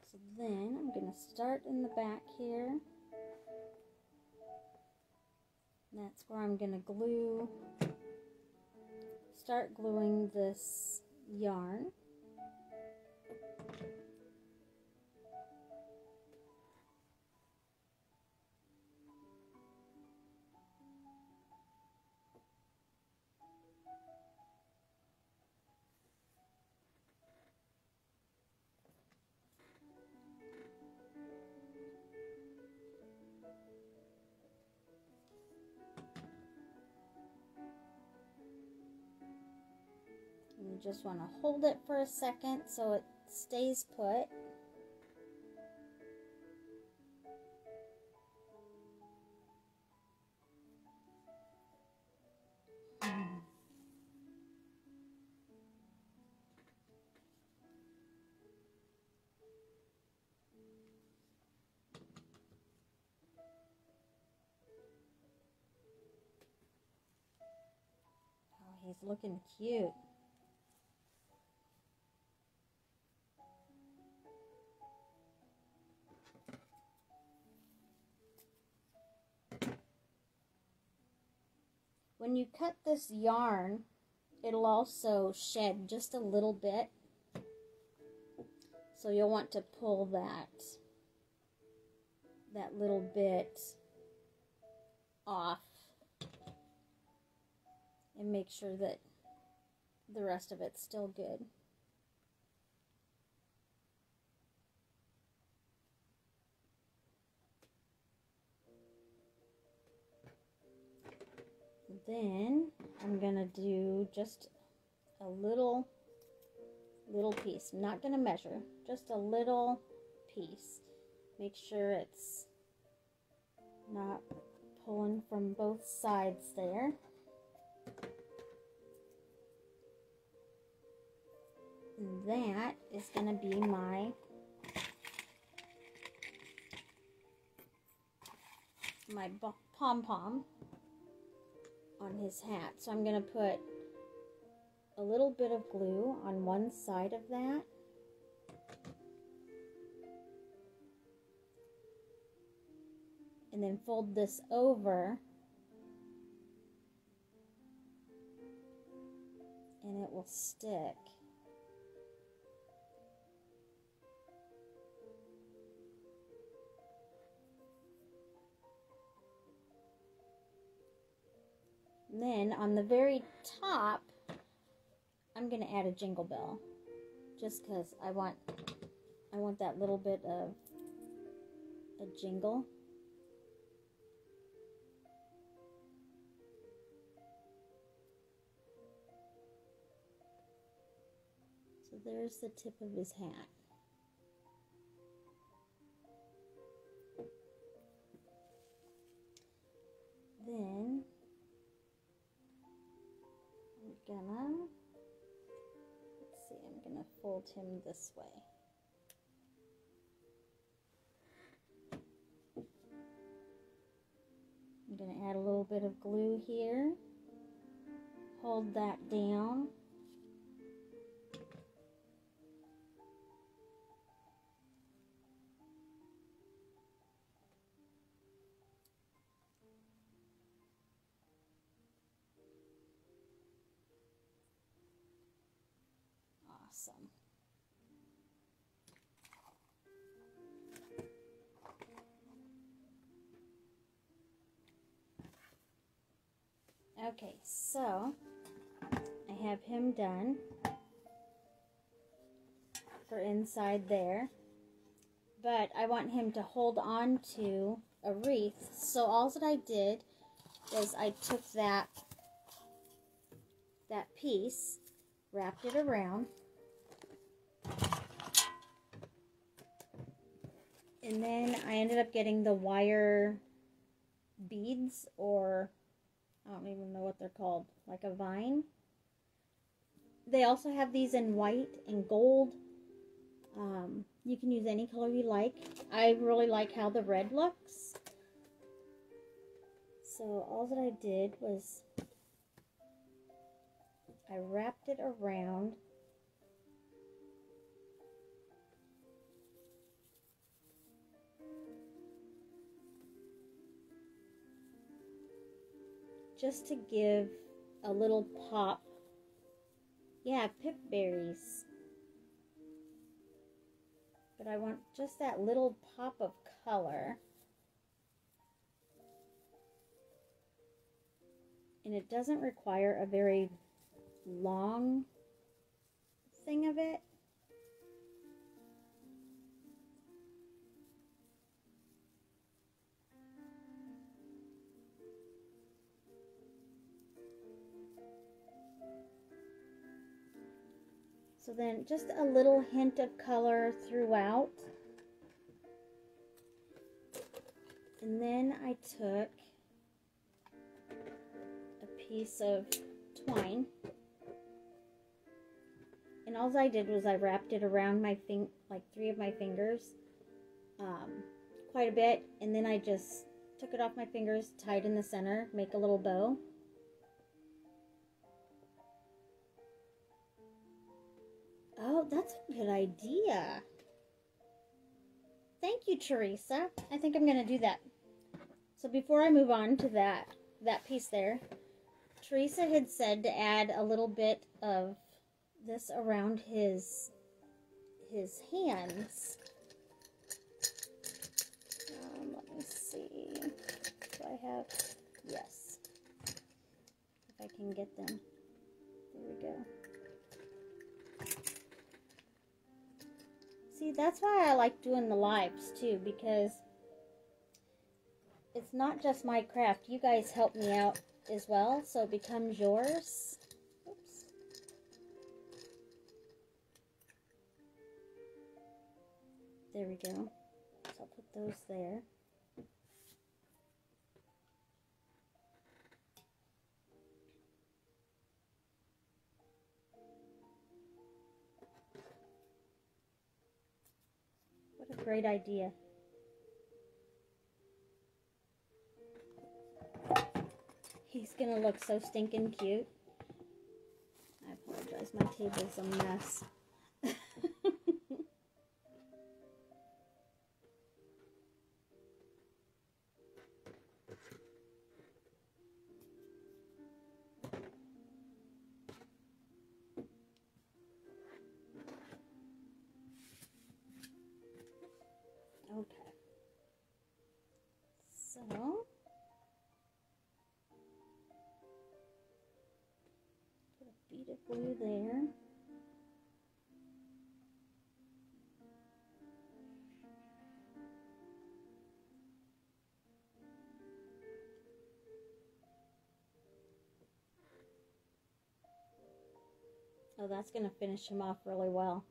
So then I'm going to start in the back here. And that's where I'm going to start gluing this yarn. You just want to hold it for a second so it stays put. Oh, he's looking cute. When you cut this yarn, it'll also shed just a little bit. So you'll want to pull that little bit off and make sure that the rest of it's still good. Then I'm gonna do just a little piece. I'm not gonna measure, just a little piece. Make sure it's not pulling from both sides there. And that is gonna be my pom-pom on his hat. So I'm going to put a little bit of glue on one side of that. And then fold this over. And it will stick. And then on the very top, I'm gonna add a jingle bell, just because I want that little bit of a jingle. So there's the tip of his hat. Then I'm gonna fold him this way. I'm gonna add a little bit of glue here. Hold that down. Awesome. Okay, so I have him done for inside there, but I want him to hold on to a wreath. So all that I did was I took that piece, wrapped it around, and then I ended up getting the wire beads, or I don't even know what they're called, like a vine. They also have these in white and gold. You can use any color you like. I really like how the red looks. So all that I did was I wrapped it around. Just to give a little pop. Yeah, pip berries. But I want just that little pop of color. And it doesn't require a very long thing of it. So then just a little hint of color throughout. And then I took a piece of twine, and all I did was I wrapped it around my like 3 of my fingers, quite a bit, and then I just took it off my fingers, tied in the center, make a little bow. Oh, that's a good idea. Thank you, Teresa. I think I'm going to do that. So before I move on to that piece there, Teresa had said to add a little bit of this around his hands. Let me see. Do I have? Yes. If I can get them. There we go. See, that's why I like doing the lives too, because it's not just my craft. You guys help me out as well, so it becomes yours. Oops. There we go. So I'll put those there. What a great idea. He's gonna look so stinking cute. I apologize, my table's a mess. Okay. So put a bead of glue there. Oh, that's going to finish him off really well.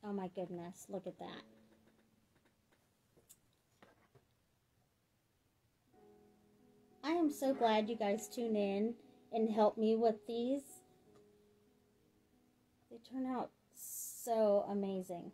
Oh my goodness, look at that. I am so glad you guys tune in and help me with these. They turn out so amazing.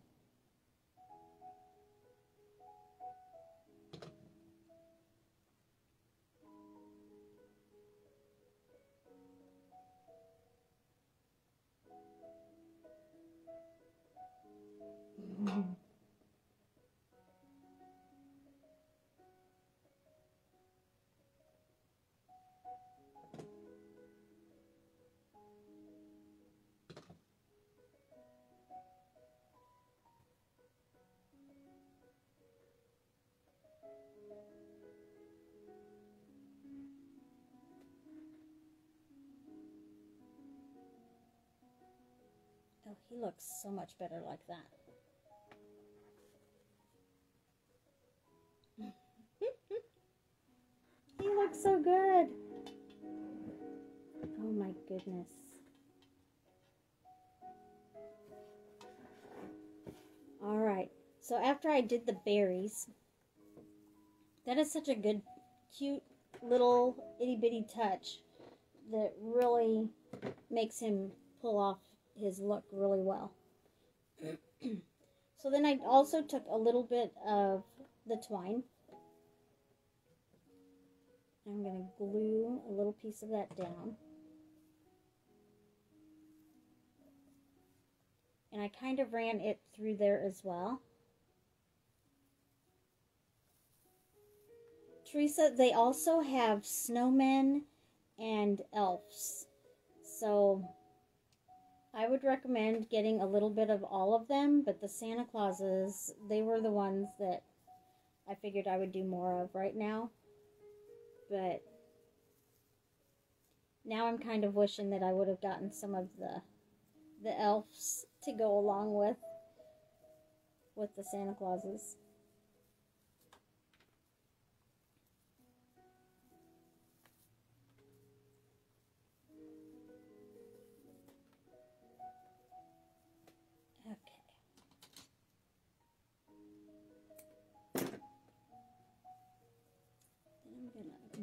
Oh, he looks so much better like that. He looks so good. Oh my goodness. Alright, so after I did the berries, that is such a good, cute, little itty-bitty touch that really makes him pull off his look really well. So then I also took a little bit of the twine. I'm going to glue a little piece of that down. And I kind of ran it through there as well. Teresa, they also have snowmen and elves. So I would recommend getting a little bit of all of them, but the Santa Clauses, they were the ones that I figured I would do more of right now. But now I'm kind of wishing that I would have gotten some of the elves to go along with the Santa Clauses.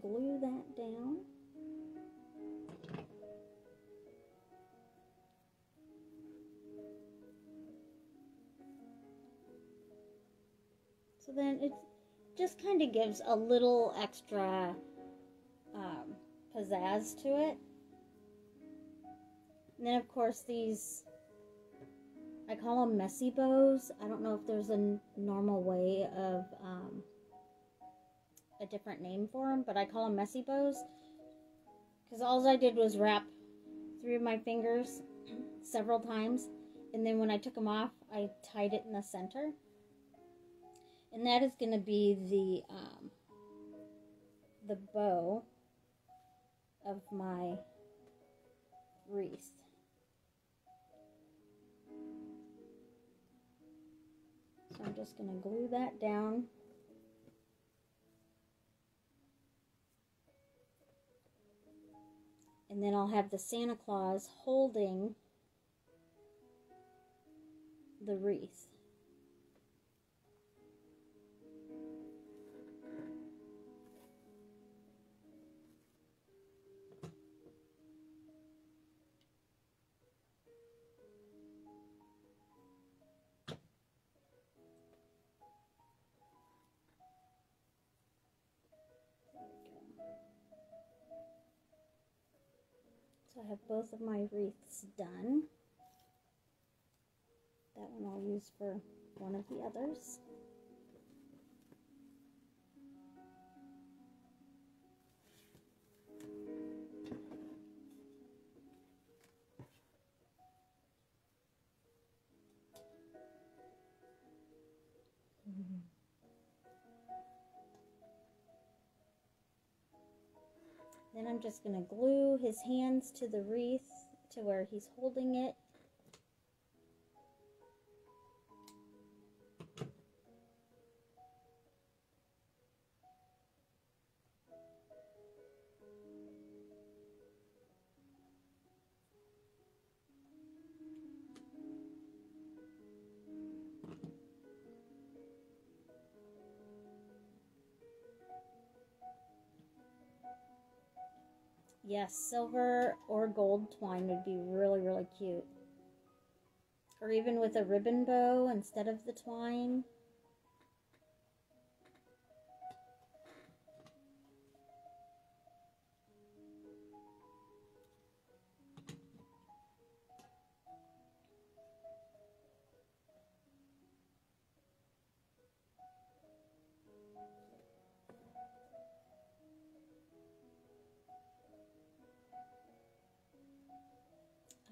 Glue that down. So then it just kind of gives a little extra pizzazz to it. And then of course these, I call them messy bows. I don't know if there's a normal way of a different name for them, but I call them messy bows because all I did was wrap 3 of my fingers several times, and then when I took them off, I tied it in the center, and that is going to be the bow of my wreath. So I'm just going to glue that down. And then I'll have the Santa Claus holding the wreath. So I have both of my wreaths done. That one I'll use for one of the others. Then I'm just going to glue his hands to the wreath to where he's holding it. Yes, silver or gold twine would be really, really cute. Or even with a ribbon bow instead of the twine.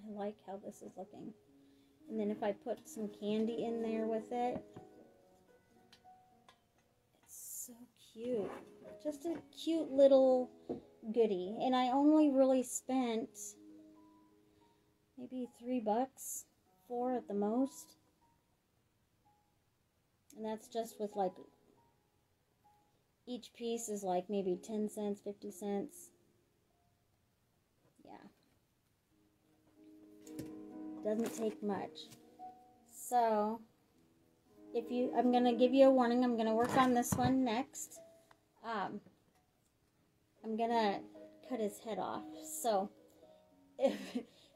I like how this is looking. And then if I put some candy in there with it, it's so cute. Just a cute little goodie. And I only really spent maybe $3, $4 at the most. And that's just with like, each piece is like maybe 10 cents, 50 cents. Yeah. Doesn't take much. So, I'm going to give you a warning. I'm going to work on this one next. I'm going to cut his head off. So, if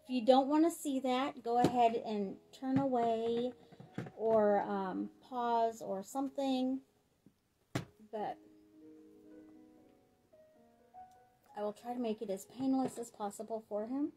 you don't want to see that, go ahead and turn away or pause or something. But I will try to make it as painless as possible for him.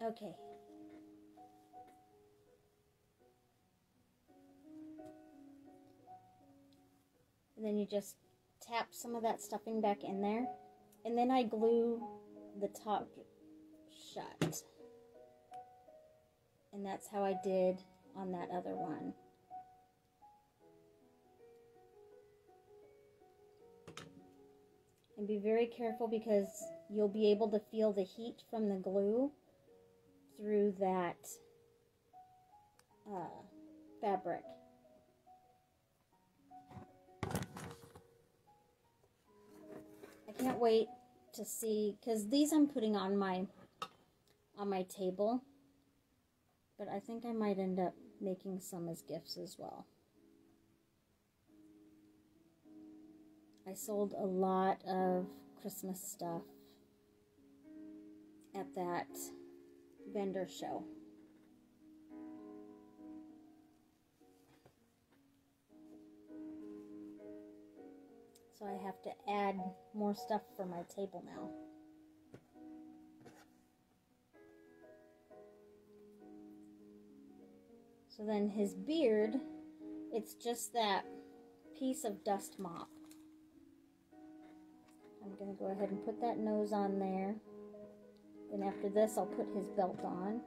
Okay. And then you just tap some of that stuffing back in there. And then I glue the top shut. And that's how I did on that other one. And be very careful because you'll be able to feel the heat from the glue through that fabric. I can't wait to see, because these I'm putting on my table, but I think I might end up making some as gifts as well. I sold a lot of Christmas stuff at that vendor show. So I have to add more stuff for my table now. So then his beard, it's just that piece of dust mop. I'm going to go ahead and put that nose on there. Then after this, I'll put his belt on.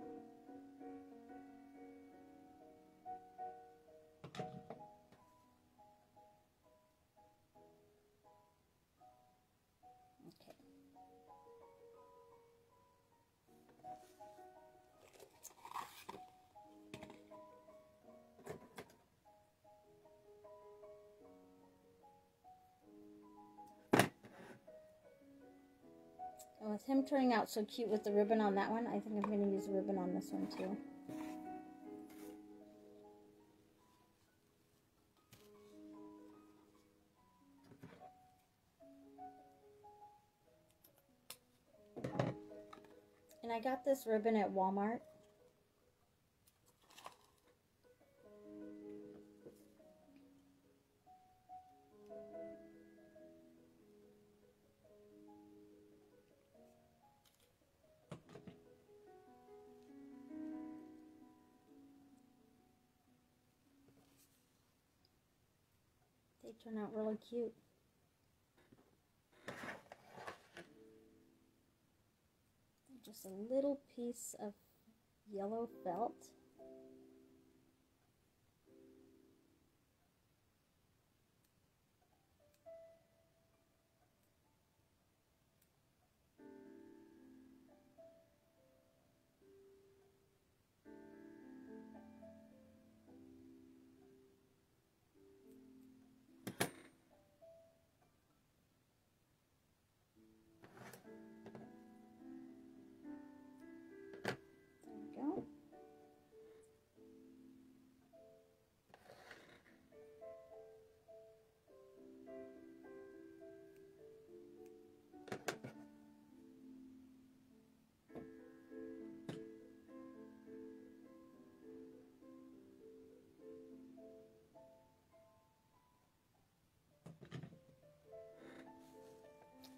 Okay. And with him turning out so cute with the ribbon on that one, I think I'm going to use a ribbon on this one too. And I got this ribbon at Walmart. They turn out really cute. just a little piece of yellow felt.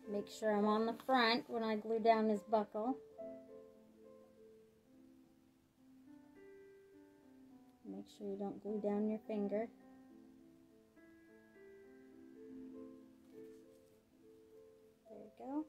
Make sure I'm on the front when I glue down his buckle. Make sure you don't glue down your finger. There you go.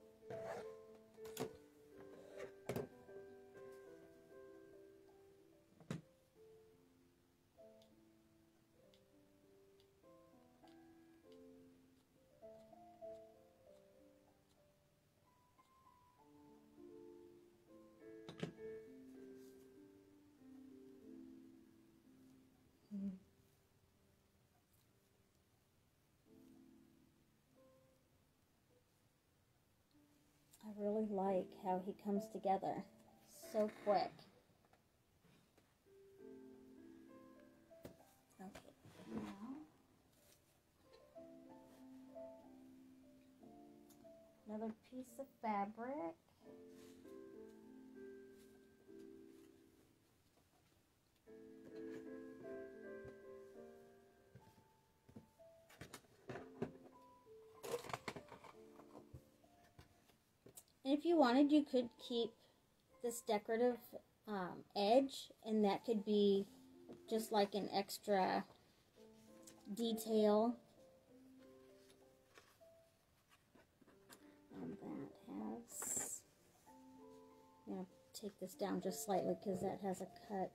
I really like how he comes together so quick. Okay, now another piece of fabric. And if you wanted, you could keep this decorative edge, and that could be just like an extra detail. And that has, I'm going to take this down just slightly because that has a cut.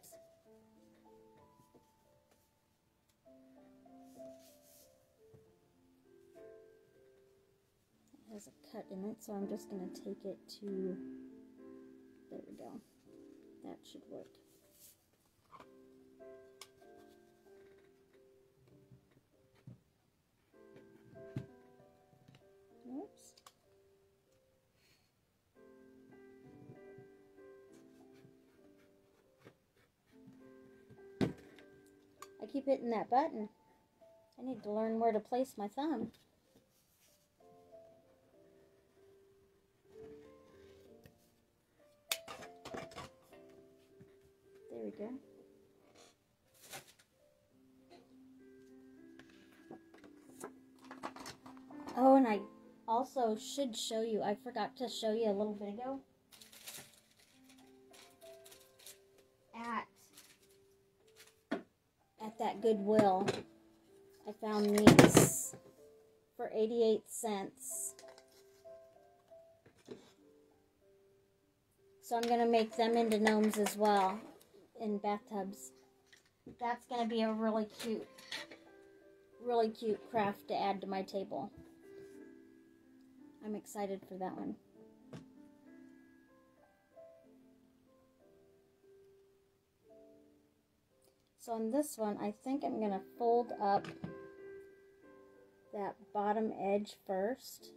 Has a cut in it, so I'm just going to take it to, there we go, that should work. Oops. I keep hitting that button. I need to learn where to place my thumb. There we go. Oh, and I also should show you, I forgot to show you a little bit ago. At that Goodwill, I found these for 88 cents. So I'm going to make them into gnomes as well, in bathtubs. That's going to be a really cute craft to add to my table. I'm excited for that one. So on this one, I think I'm going to fold up that bottom edge first.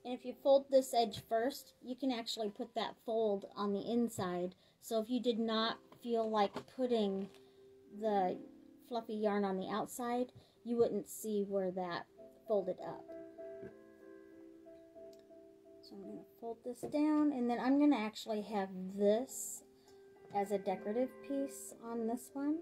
And if you fold this edge first, you can actually put that fold on the inside. So if you did not feel like putting the fluffy yarn on the outside, you wouldn't see where that folded up. So I'm going to fold this down, and then I'm going to actually have this as a decorative piece on this one.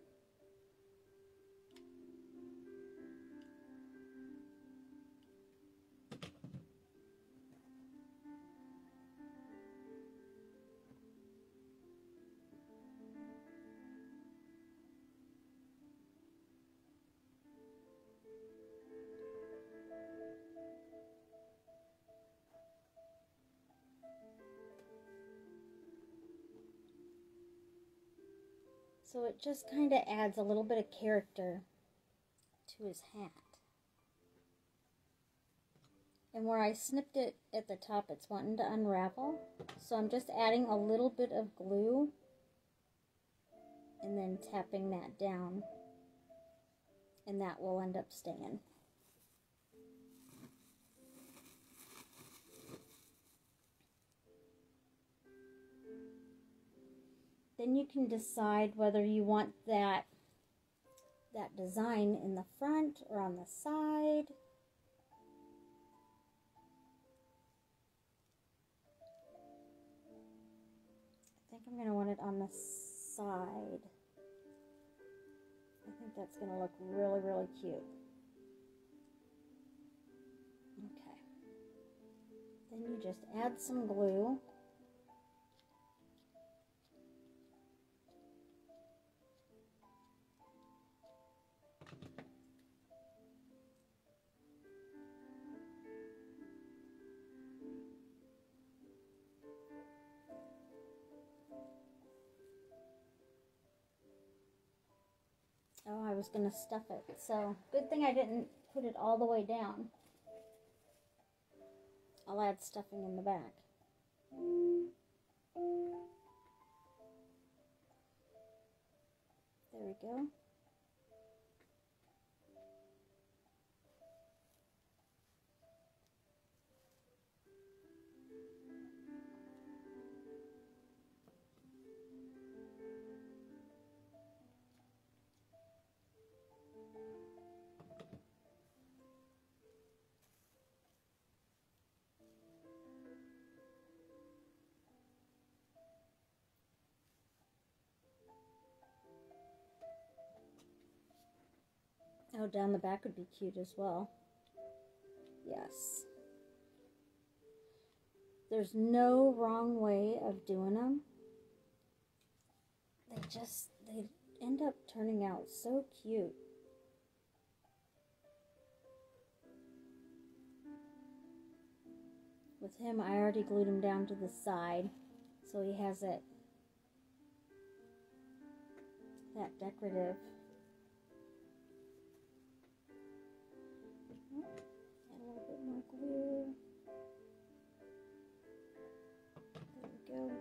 So it just kind of adds a little bit of character to his hat. And where I snipped it at the top, it's wanting to unravel. So I'm just adding a little bit of glue and then tapping that down. And that will end up staying. Then you can decide whether you want that design in the front or on the side. I think I'm going to want it on the side. I think that's going to look really, really cute. Okay. Then you just add some glue. Oh, I was going to stuff it. So, good thing I didn't put it all the way down. I'll add stuffing in the back. There we go. Oh, down the back would be cute as well. Yes. There's no wrong way of doing them. They end up turning out so cute. With him, I already glued him down to the side, so he has that decorative. Add a little bit more glue. There we go.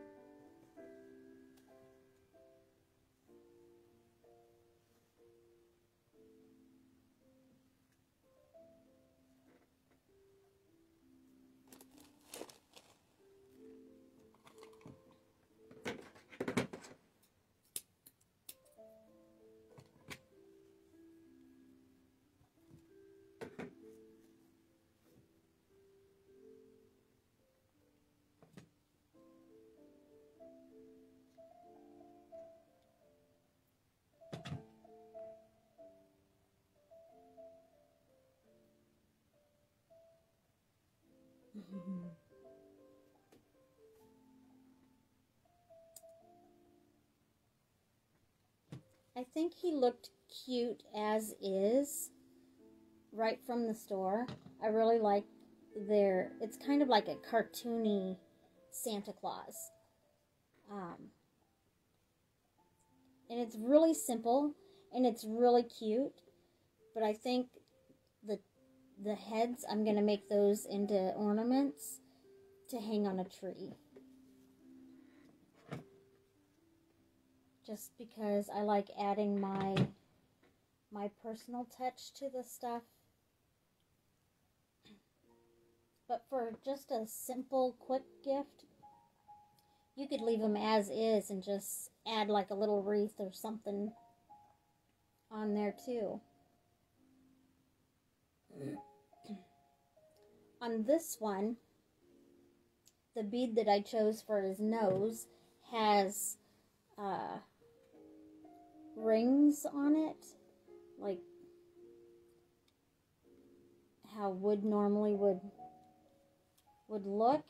I think he looked cute as is, right from the store. I really like it's kind of like a cartoony Santa Claus. And it's really simple, and it's really cute, but I think the heads, I'm going to make those into ornaments to hang on a tree. Just because I like adding my personal touch to the stuff. But for just a simple, quick gift, You could leave them as is and just add like a little wreath or something on there too. On this one, the bead that I chose for his nose has rings on it, like how wood normally would look.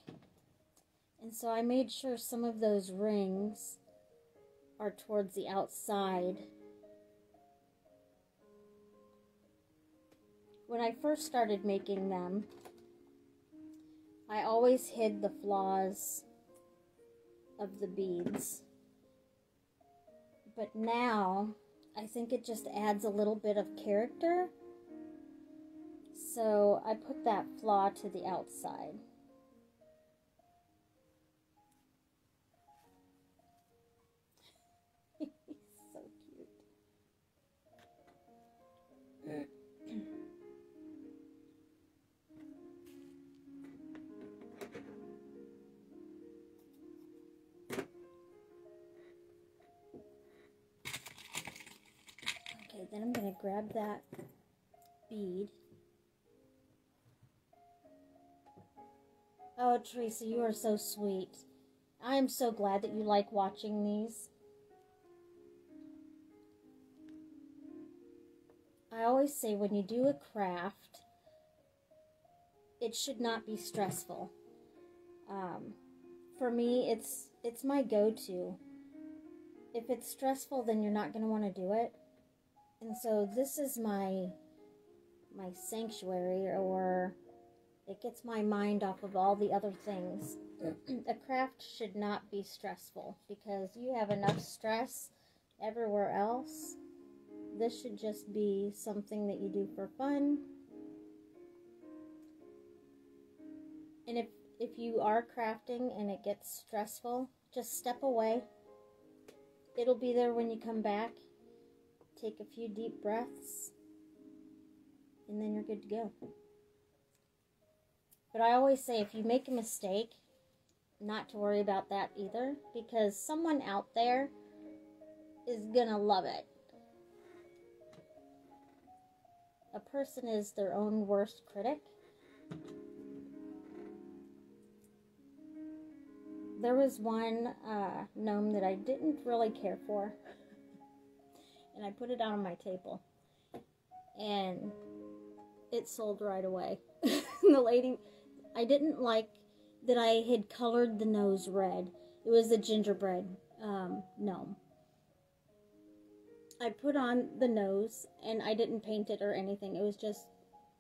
And so I made sure some of those rings are towards the outside. When I first started making them, I always hid the flaws of the beads. But now, I think it just adds a little bit of character. So I put that flaw to the outside. He's so cute. Okay, then I'm going to grab that bead. Oh, Teresa, you are so sweet. I am so glad that you like watching these. I always say when you do a craft, it should not be stressful. For me, it's my go-to. If it's stressful, then you're not going to want to do it. And so this is my sanctuary, or it gets my mind off of all the other things. A craft should not be stressful because you have enough stress everywhere else. This should just be something that you do for fun. And if you are crafting and it gets stressful, just step away. It'll be there when you come back. Take a few deep breaths, and then you're good to go. But I always say if you make a mistake, not to worry about that either, because someone out there is gonna love it. A person is their own worst critic. There was one gnome that I didn't really care for, and I put it out on my table, and it sold right away. The lady, I didn't like that I had colored the nose red. It was a gingerbread gnome. I put on the nose, and I didn't paint it or anything. It was just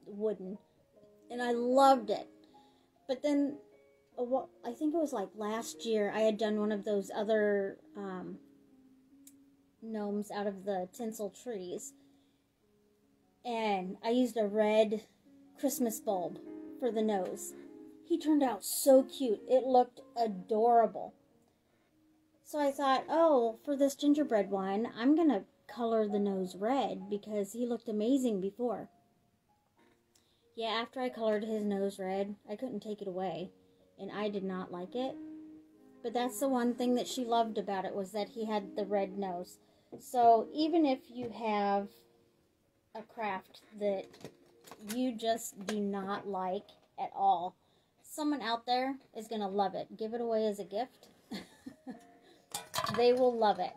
wooden, and I loved it. But then, I think it was like last year, I had done one of those other gnomes out of the tinsel trees, and I used a red Christmas bulb for the nose. He turned out so cute. It looked adorable. So I thought, oh, for this gingerbread one, I'm going to color the nose red because he looked amazing before. Yeah, after I colored his nose red, I couldn't take it away, and I did not like it. But that's the one thing that she loved about it, was that he had the red nose. So even if you have a craft that you just do not like at all, someone out there is going to love it. Give it away as a gift. They will love it.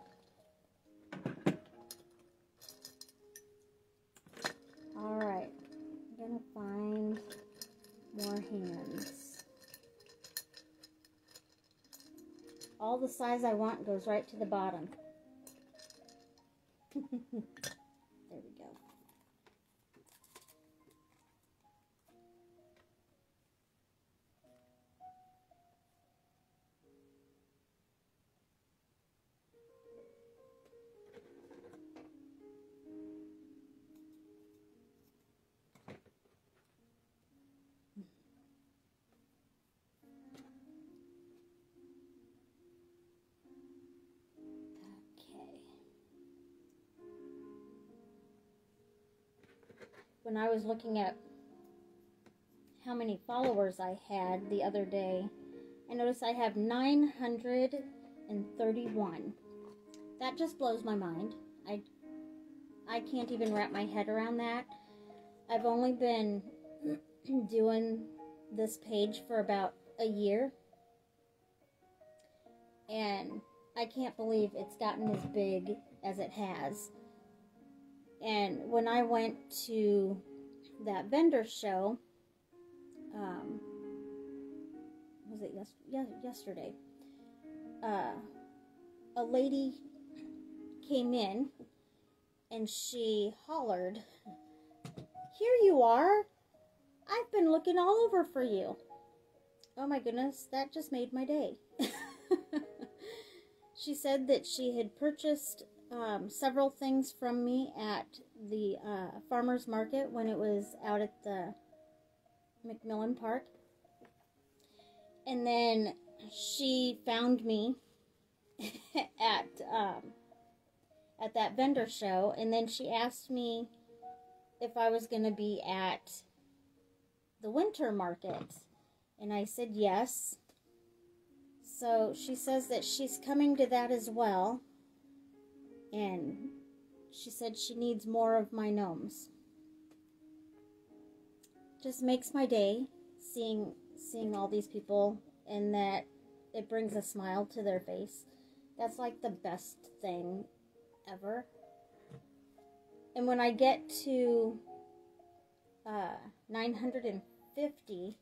Alright, I'm going to find more hands. All the size I want goes right to the bottom. There we go. When I was looking at how many followers I had the other day, I notice I have 931. That just blows my mind. I can't even wrap my head around that. I've only been doing this page for about a year. And I can't believe it's gotten as big as it has. And when I went to that vendor show, was it yesterday? A lady came in and she hollered, "Here you are! I've been looking all over for you." Oh my goodness, that just made my day. She said that she had purchased several things from me at the farmer's market when it was out at the McMillan Park. And then she found me at that vendor show, and then she asked me if I was going to be at the winter market, and I said yes. So she says that she's coming to that as well, and she said she needs more of my gnomes. Just makes my day seeing all these people, and that it brings a smile to their face. That's like the best thing ever. And when I get to 950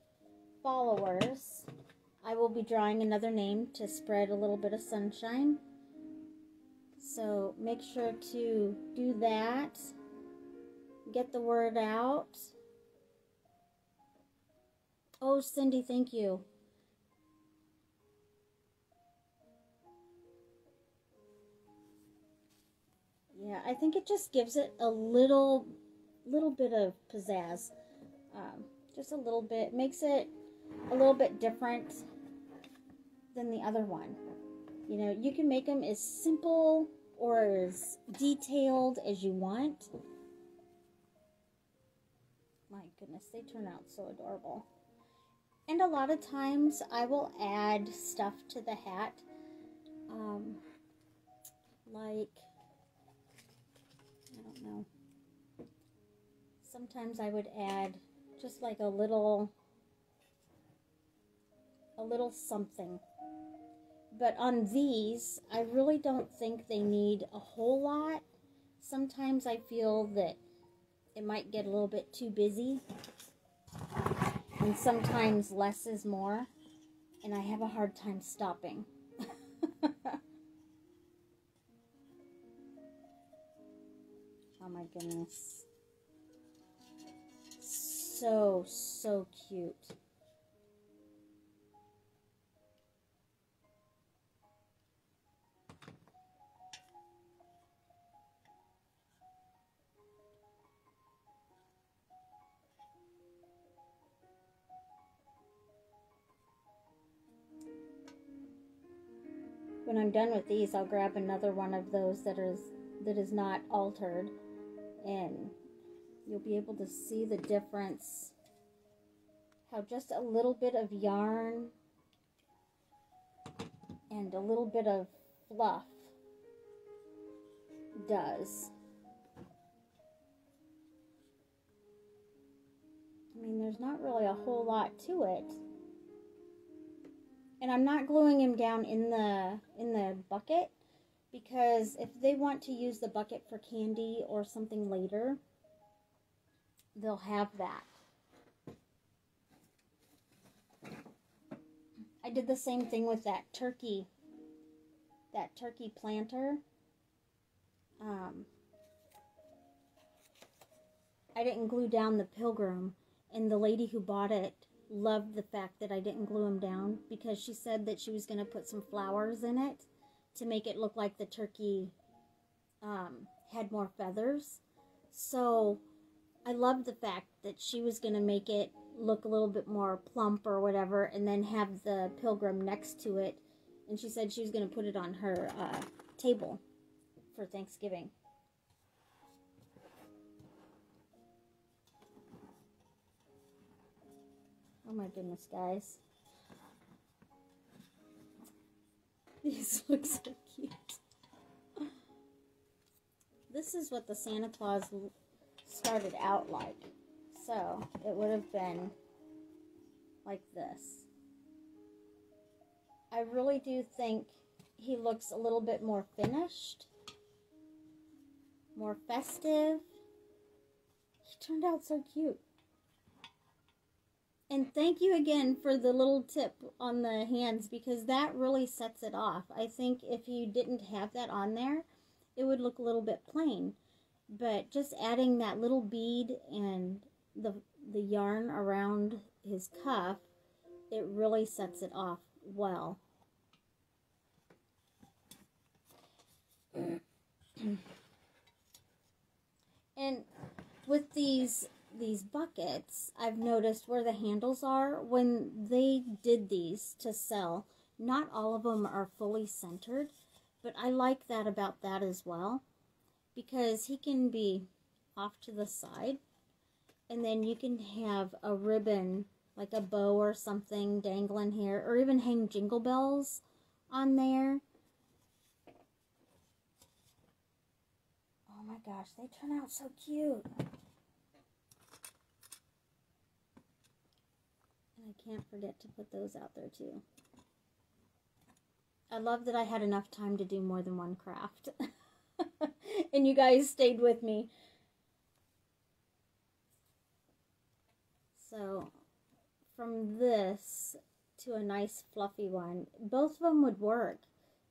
followers, I will be drawing another name to spread a little bit of sunshine. So make sure to do that. Get the word out. Oh, Cindy, thank you. Yeah, I think it just gives it a little bit of pizzazz. Just a little bit. Makes it a little bit different than the other one. You know, you can make them as simple or as detailed as you want. My goodness, they turn out so adorable. And a lot of times I will add stuff to the hat. Like, I don't know. Sometimes I would add just like a little something. But on these, I really don't think they need a whole lot. Sometimes I feel that it might get a little bit too busy. And sometimes less is more. And I have a hard time stopping. Oh my goodness. So cute. When I'm done with these, I'll grab another one of those that is not altered, and you'll be able to see the difference. How just a little bit of yarn and a little bit of fluff does. I mean, there's not really a whole lot to it. And I'm not gluing him down in the bucket, because if they want to use the bucket for candy or something later, they'll have that. I did the same thing with that turkey planter. I didn't glue down the pilgrim, and the lady who bought it loved the fact that I didn't glue him down, because she said that she was going to put some flowers in it to make it look like the turkey had more feathers. So I loved the fact that she was going to make it look a little bit more plump or whatever, and then have the pilgrim next to it. And she said she was going to put it on her table for Thanksgiving. Oh my goodness, guys. These look so cute. This is what the Santa Claus started out like. So, it would have been like this. I really do think he looks a little bit more finished, more festive. He turned out so cute. And thank you again for the little tip on the hands, because that really sets it off. I think if you didn't have that on there, it would look a little bit plain. But just adding that little bead and the yarn around his cuff, it really sets it off well. And with these buckets, I've noticed where the handles are, when they did these to sell, not all of them are fully centered, but I like that about that as well, because he can be off to the side, and then you can have a ribbon, like a bow or something dangling here, or even hang jingle bells on there. Oh my gosh, they turn out so cute. And I can't forget to put those out there too. I love that I had enough time to do more than one craft. And you guys stayed with me. So, from this to a nice fluffy one, both of them would work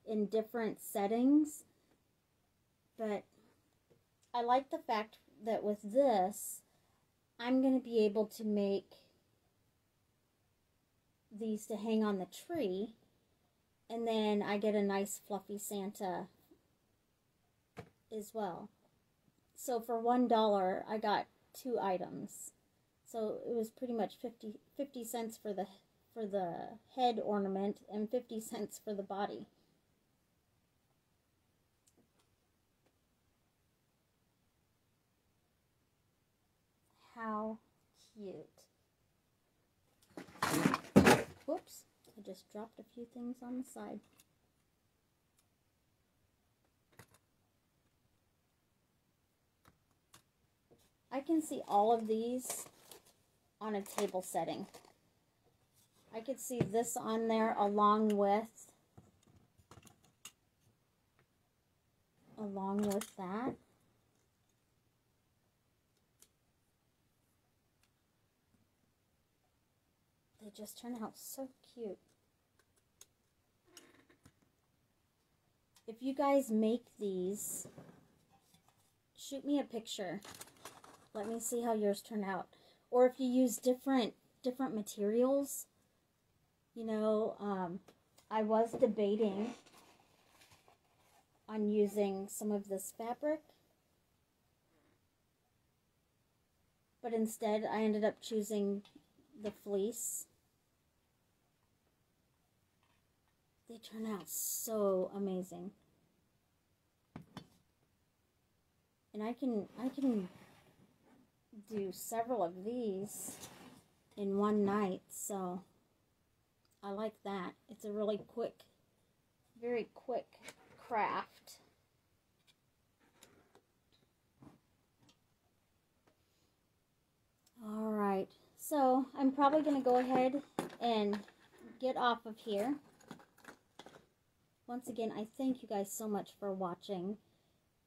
in different settings. But I like the fact that with this, I'm going to be able to make these to hang on the tree, and then I get a nice fluffy Santa as well. So for $1, I got 2 items. So it was pretty much 50 cents for the head ornament and 50 cents for the body. How cute. Whoops, I just dropped a few things on the side. I can see all of these on a table setting. I could see this on there along with that. They just turn out so cute. If you guys make these, shoot me a picture. Let me see how yours turn out. Or if you use different materials. You know, I was debating on using some of this fabric, but instead I ended up choosing the fleece. They turn out so amazing. And I can do several of these in one night, so I like that. It's a really quick, very quick craft. Alright, so I'm probably going to go ahead and get off of here. Once again, I thank you guys so much for watching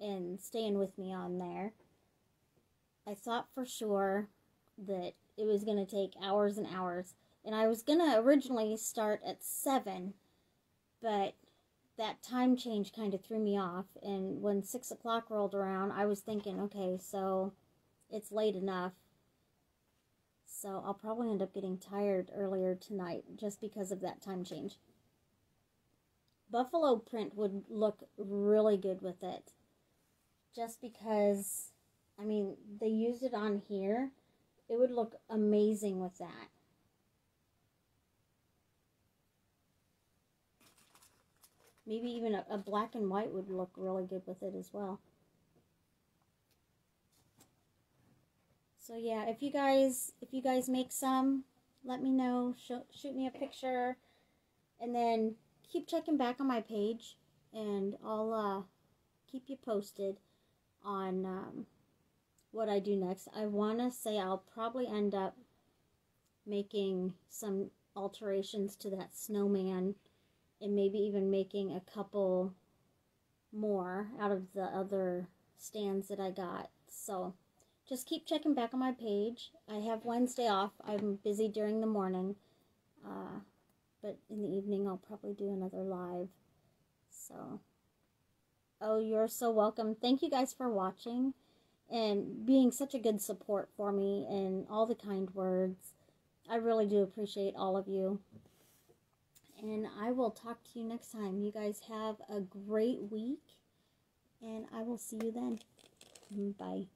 and staying with me on there. I thought for sure that it was going to take hours and hours. And I was going to originally start at 7, but that time change kind of threw me off. And when 6 o'clock rolled around, I was thinking, okay, so it's late enough. So I'll probably end up getting tired earlier tonight just because of that time change. Buffalo print would look really good with it. Just because, I mean, they used it on here. It would look amazing with that. Maybe even a black and white would look really good with it as well. So yeah, if you guys make some, let me know. Shoot me a picture, and then keep checking back on my page, and I'll keep you posted on what I do next. I want to say I'll probably end up making some alterations to that snowman, and maybe even making a couple more out of the other stands that I got. So just keep checking back on my page. I have Wednesday off. I'm busy during the morning, but in the evening I'll probably do another live. So, oh, you're so welcome. Thank you guys for watching and being such a good support for me, and all the kind words. I really do appreciate all of you. And I will talk to you next time. You guys have a great week, and I will see you then. Bye.